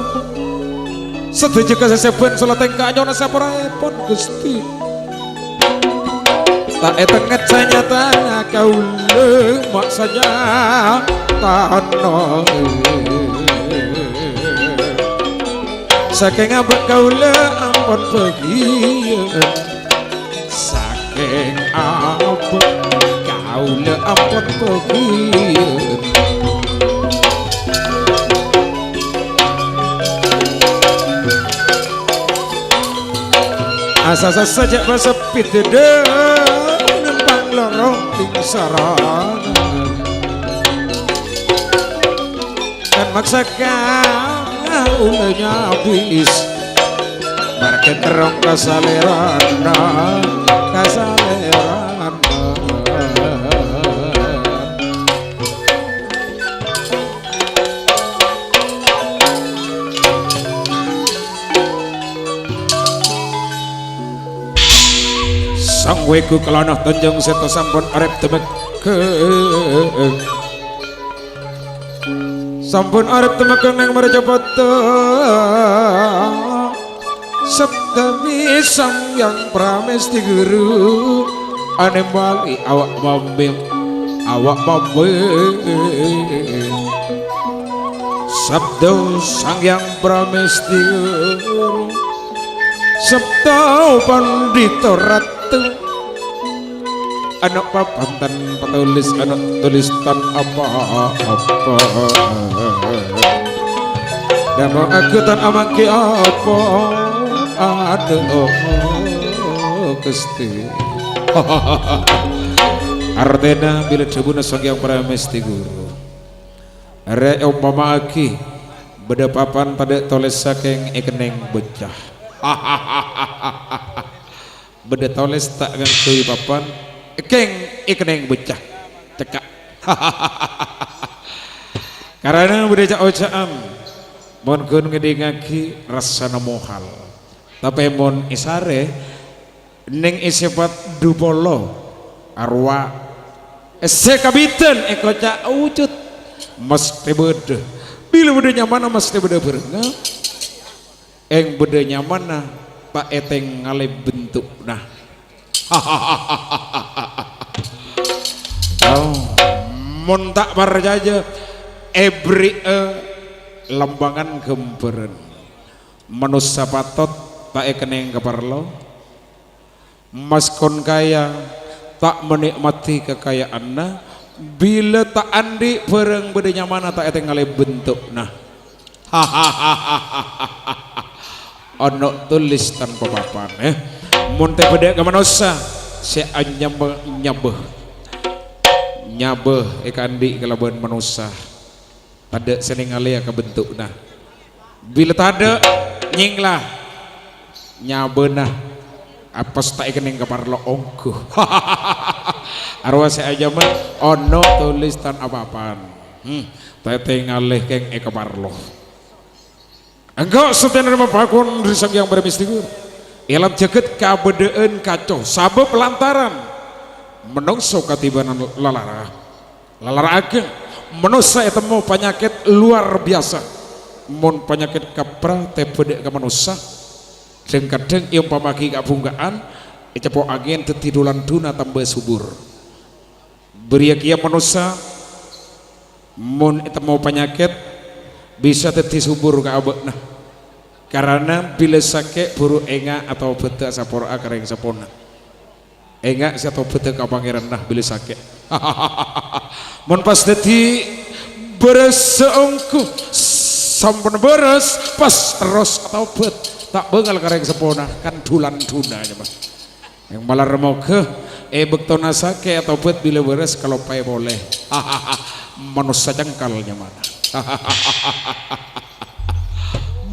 sedaya kaseseben salateng kanyana sapraipun Gusti tak etenget sanyata kaula maksanya tanah saking abet kaula ampun begien saking abet kaula ampun begien asa saja masepit dede nempang lorong tingsaran kan maksakan ulenya habis market terong kasaleran sang weku kelanah tanjung seto sampun arep temekeng sampun arep temekeng nang Marjapata Septami sang yang pramesti guru ane bali awak mobil sabdo sang yang pramesti guru sabdo pandito ratu anak papantan petulis anak tulisan apa-apa dan mau aku tan amaki apa aduh Gusti artena bila cebuna sang yang pramesti guru are umpama aki beda papan pada tulis saking ikeneng bocah beda tulis tak ngangkui papan keng ikeneng bocah cekak karena beda cak-ocaan mon kun ngedengaki rasana mohal tapi mon isare ning isipat dupolo arwah sekabiten ekoca wujud mesti beda bila beda nyaman mesti beda berenga eng beda nyaman tak eteng ngale bentuk nah oh mun tak parjaja ebri lembangan gemperen manusia patot tak ekeneng keparlo maskon kaya tak menikmati kekayaannya bila tak andi pereng bedanya mana tak eteng ngale bentuk nah ono tulis tanpa papan mun teh beda ka manusia si nyabeh ikandi kalaban manusia tada seneng ngale ka bentuk nah bila tada nyinglah nyabeunah apes tak kening kaparlo ongko arwah si aja mah ono tulis tan apa-apaan teteh ngalih keng kaparlo enggak setenar mapakun risang yang bermistikur ilam jaget kabedeen kacau sabab lantaran menungso katibanan lalara ageng manusia itu mau penyakit luar biasa mon penyakit kapra teh bede ka manusia kadang yang pamaki kabunggaan cepo agen tetidulan duna tambah subur beriak ia manusia mun itu mau penyakit bisa teti subur ke abekna karena bila sakit buru enga atau beta sapor akareng sapona enga atau beta ka pangeran nah bila sakit mun pas teti beres seungku sampun beres pas terus atau bet tak bengal kareng sepona kan dulan duna aja mas yang malah remoke bektona sake atau bet bila beres kalau pay boleh manusia jengkalnya mana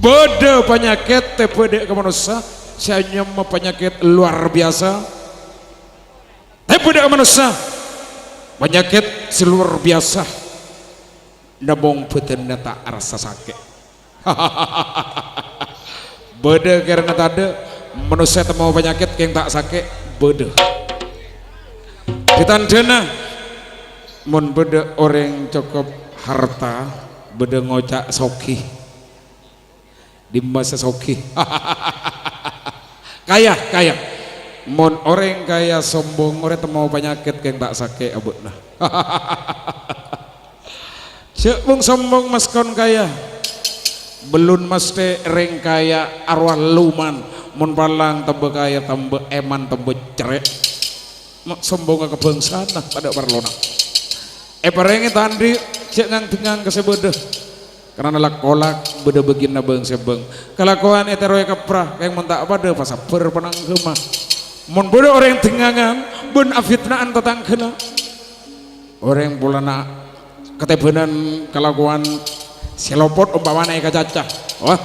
beda penyakit tepede ke manusia saya mah penyakit luar biasa tepede ke manusia penyakit seluar biasa nabong betena tak rasa sakit beda karena tadi manusia temu penyakit yang tak sakit beda ditandana mun beda orang cukup harta beda ngocak soki di masa soki kaya mun orang kaya sombong orang temu penyakit yang tak sakit abutna cek sombong maskon kaya belum mesti reng kaya arwah luman mun palang tembe kaya tembe eman tembe cerek sombong ke kebangsaan nah pada parlona parengi tandi cek ngang tengang kesebede karena lak kolak beda begina beng sebeng kelakuan eteroe keprah yang mentak pada pasal berpenang gemah mun beda orang tengangan ben afitnaan tetangkena orang bulana ketebenan kelakuan selopot umpamana eka cacah wah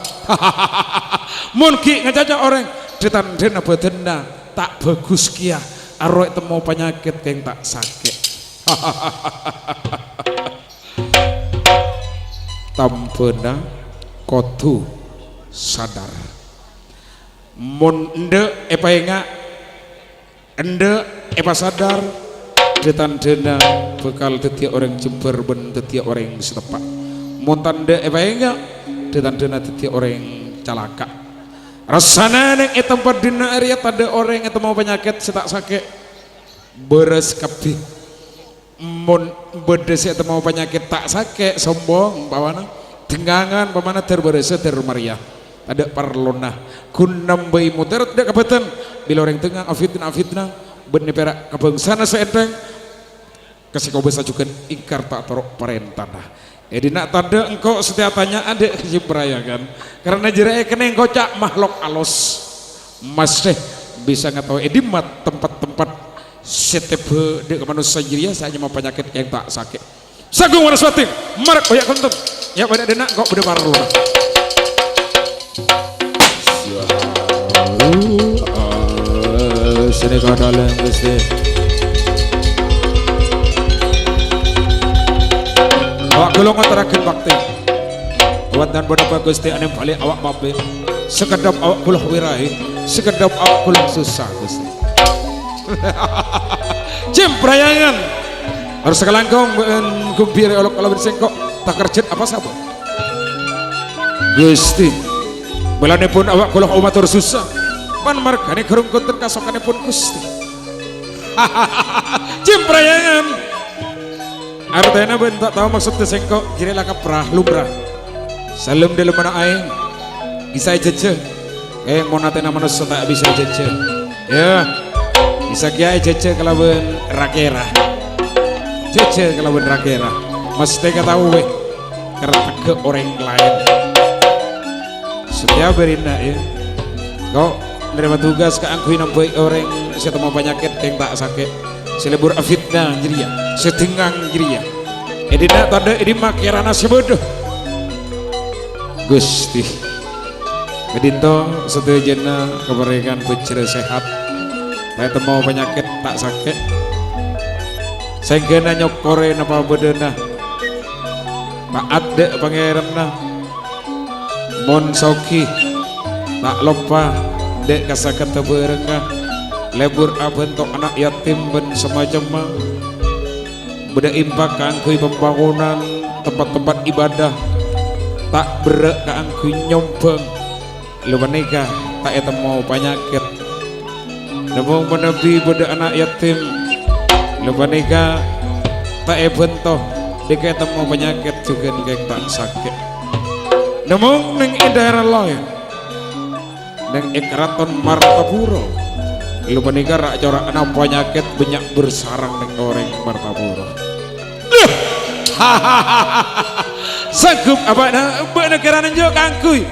mun ki ngecacah orang ditandena betena tak bagus kia arwah temu penyakit yang tak sakit tampena kotu sadar mun ende enga ende sadar ditandena bekal tetiak orang Jember ben tetiak orang setepak mun tanda enga ditandena tetiak orang calaka rasana neng tempat dina area tanda orang yang mau penyakit setak sakit beres kabeh mun bedes itu mau penyakit tak sakit sombong bawana dengangan pamana terberes termaria ada parlona kunam bayi muter tidak kabetan bila orang tengah afitna benih perak kebangsana seenteng kasih kau bisa juga ingkar tak torok parentana jadi nak tanda engkau setiap tanya ada kesimpraya kan karena jerai kena engkau cak makhluk alus masih bisa ngetahui edimat tempat-tempat setiap di manusia jiria saya mau penyakit yang tak sakit sagung waraswati marak banyak konten ya banyak denak kok beda parlo sini kau dalam gusti awak golongan terakhir bakti awak dan beberapa gusti anem balik awak babe sekedap awak kulah wirai sekedap awak kulah susah gusti Cemprayangan harus sekelangkong gumpir olok kalau bersengkok tak kerjet apa sabun Gusti belane pun awak kulah umatur susah pan margane gerung konten kasokane pun Gusti Cemprayangan artinya ben tak tahu maksud sengkok kira lah kaprah lumrah salam dalam mana aing bisa jeje mau natena manusia tak bisa jeje ya bisa kiai jeje kalaban rakera jeje kalaban rakera mesti tahu weh karena ke orang lain setiap berinda ya kau menerima tugas ke angkuin nampai orang saya mau penyakit yang tak sakit selebur afitna jeria setengah jeria edina tanda ini makirana si bodoh Gusti kedinto setujana keberikan pucere sehat saya mau penyakit tak sakit saya kena nyokore napa bedena taat dek pangeran mon soki tak lupa dek kasakat teberengah lebur abentok anak yatim ben semacam beda impak keangkui pembangunan tempat-tempat ibadah tak berak keangkui nyompeng lu menikah tak eta mau penyakit namun menebi beda anak yatim lu menikah tak ebentoh dek eta mau penyakit juga nih tak sakit namun neng daerah lain neng ikraton Martapura lu menikah rak corak anak penyakit banyak bersarang neng orang Martapura sanggup apa negara nenjok angkui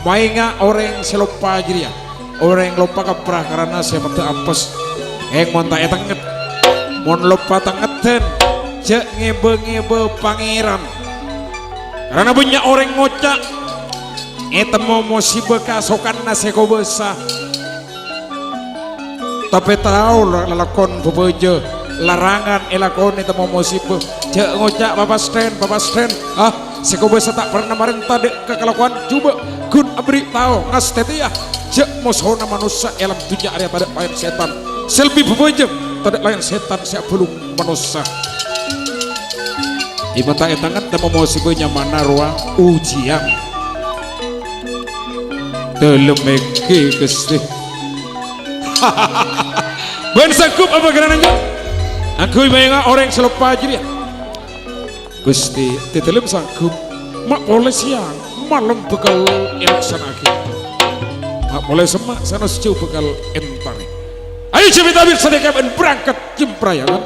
mainga orang selupa jadi ya orang lupa kaprah karena siapa tuh apes mon tak etanget mon lupa tangeten cek ngebe pangeran karena banyak orang ngocak eta mau musibah kasokan naseko besar tapi tahu lalakon bebejo larangan elakon itu mau musibah cek ngocak bapak stand seko besar tak pernah mareng tadi kekelakuan coba kun abri tahu ngas tetia cek musuhna manusia elam dunia area tadi lain setan selbi bebejo tadi lain setan siap belum manusia di mata etangan dan musibahnya mana ruang ujian dalam meki Gusti ben sanggup apa gerananya aku bayang orang selupa aja dia Gusti titelem sanggup mak boleh siang malam bekal elaksan akhir mak boleh semak sana sejauh bekal entari ayo cerita bir sedekah ben berangkat Cemprayangan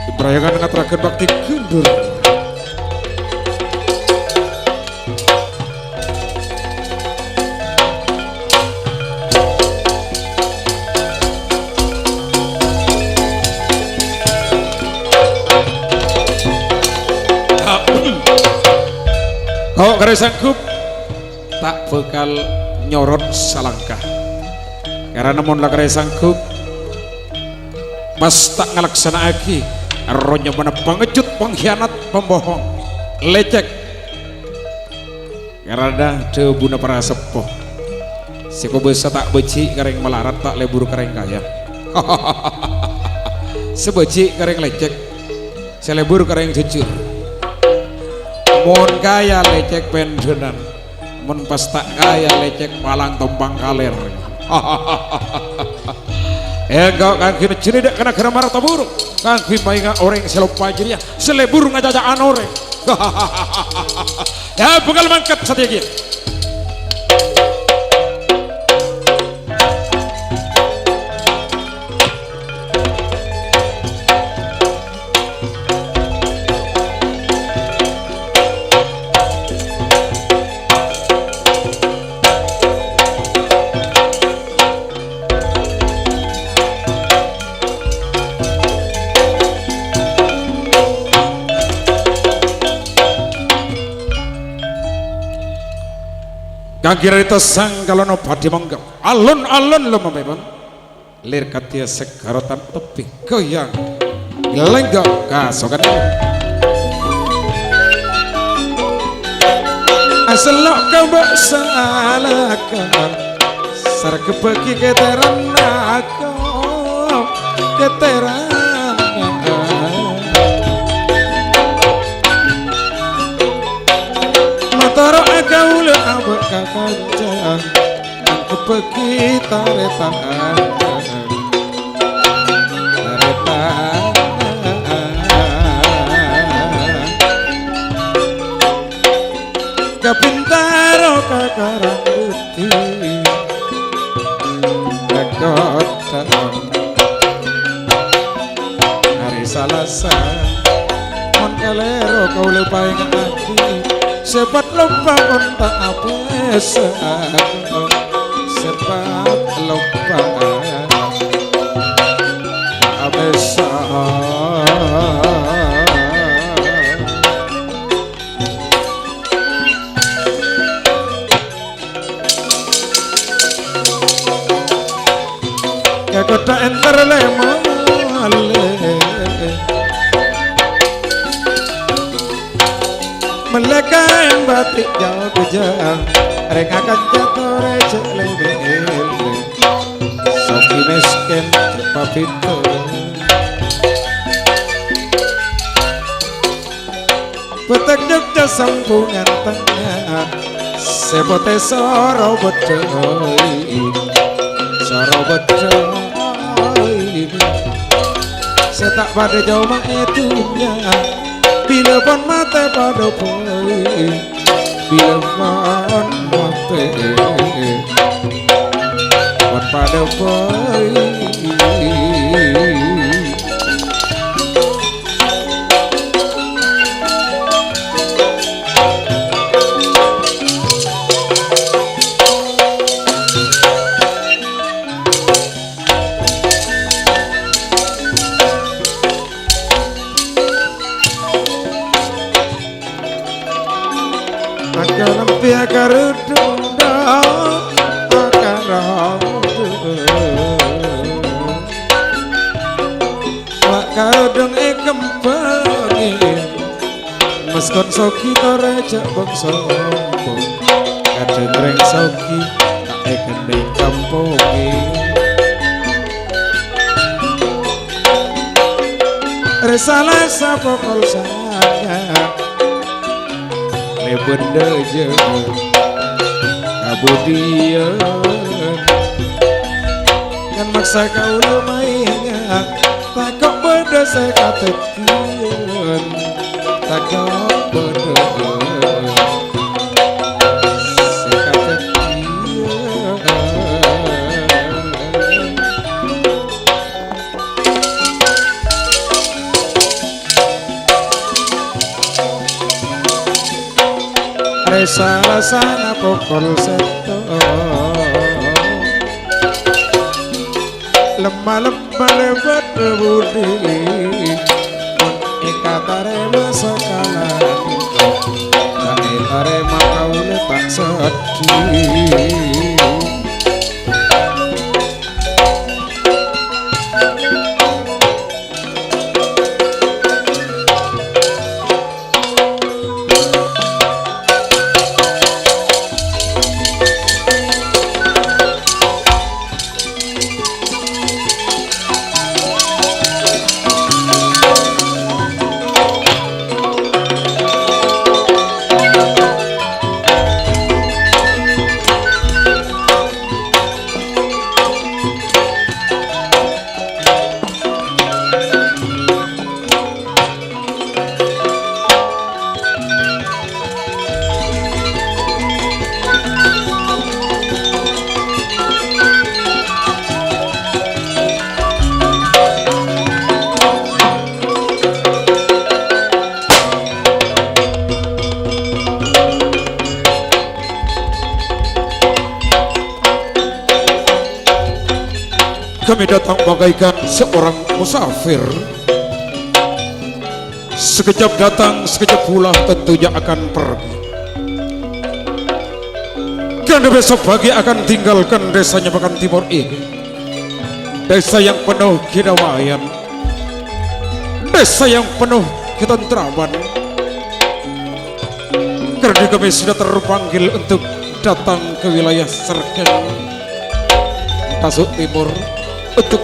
Cemprayangan ngaturakan bakti kundur kau kare sanggup tak bekal nyorot salangkah karena namun lah kare sanggup pas tak ngalaksana lagi rohnya mana pengecut pengkhianat pembohong lecek karena debuna para sepuh si bisa tak beci kareng melarat tak lebur kareng kaya sebeci kareng lecek selebur kareng jujur mon kaya lecek pendenan mon pas tak kaya lecek palang tombang kaler kau kaki ciri dek kena kena marah taburu kaki mainga orang selupa jadi ya selebur ngajajaan orang ya bekal mangkat satu lagi kira itu sang kalau no padi manggap alun-alun lo memang lir katia sekaratan tepi goyang lenggak kasokan aselok kau bersalahkan sarke bagi keteran aku Kapintaro kakarang putih kota hari Salasa mon kalero kau lupa yang hati sepat lupa kontak apa sepat lupa apa kota enter lemale meleka yang batik jauh kejang reng akan jatuh recek lebel soki miskin cepat pintu petek Jogja sambungan tengah sepote soro bedoy soro bedoy saya tak pada jauh itunya bila pun mata pada boy bila pun mata pada boy Pia karudunda akaraudu Wak karudung kempengi meskon soki torecek bangsa kadang reng soki tak kendeng kampungi resalah sapokol saya benda je kabudian kan maksa kau lumayan tak kok benda saya katakan tak kok benda saya katakan salah sana pokol seto lemah lebat budi ikatare masakala ikatare makau letak sedih kami datang bagaikan seorang musafir, sekejap datang sekejap pula tentunya akan pergi. Karena besok pagi akan tinggalkan desanya Pakan Timur ini, desa yang penuh kedamaian, desa yang penuh ketentraman. Karena kami sudah terpanggil untuk datang ke wilayah Sragen Tasuk Timur untuk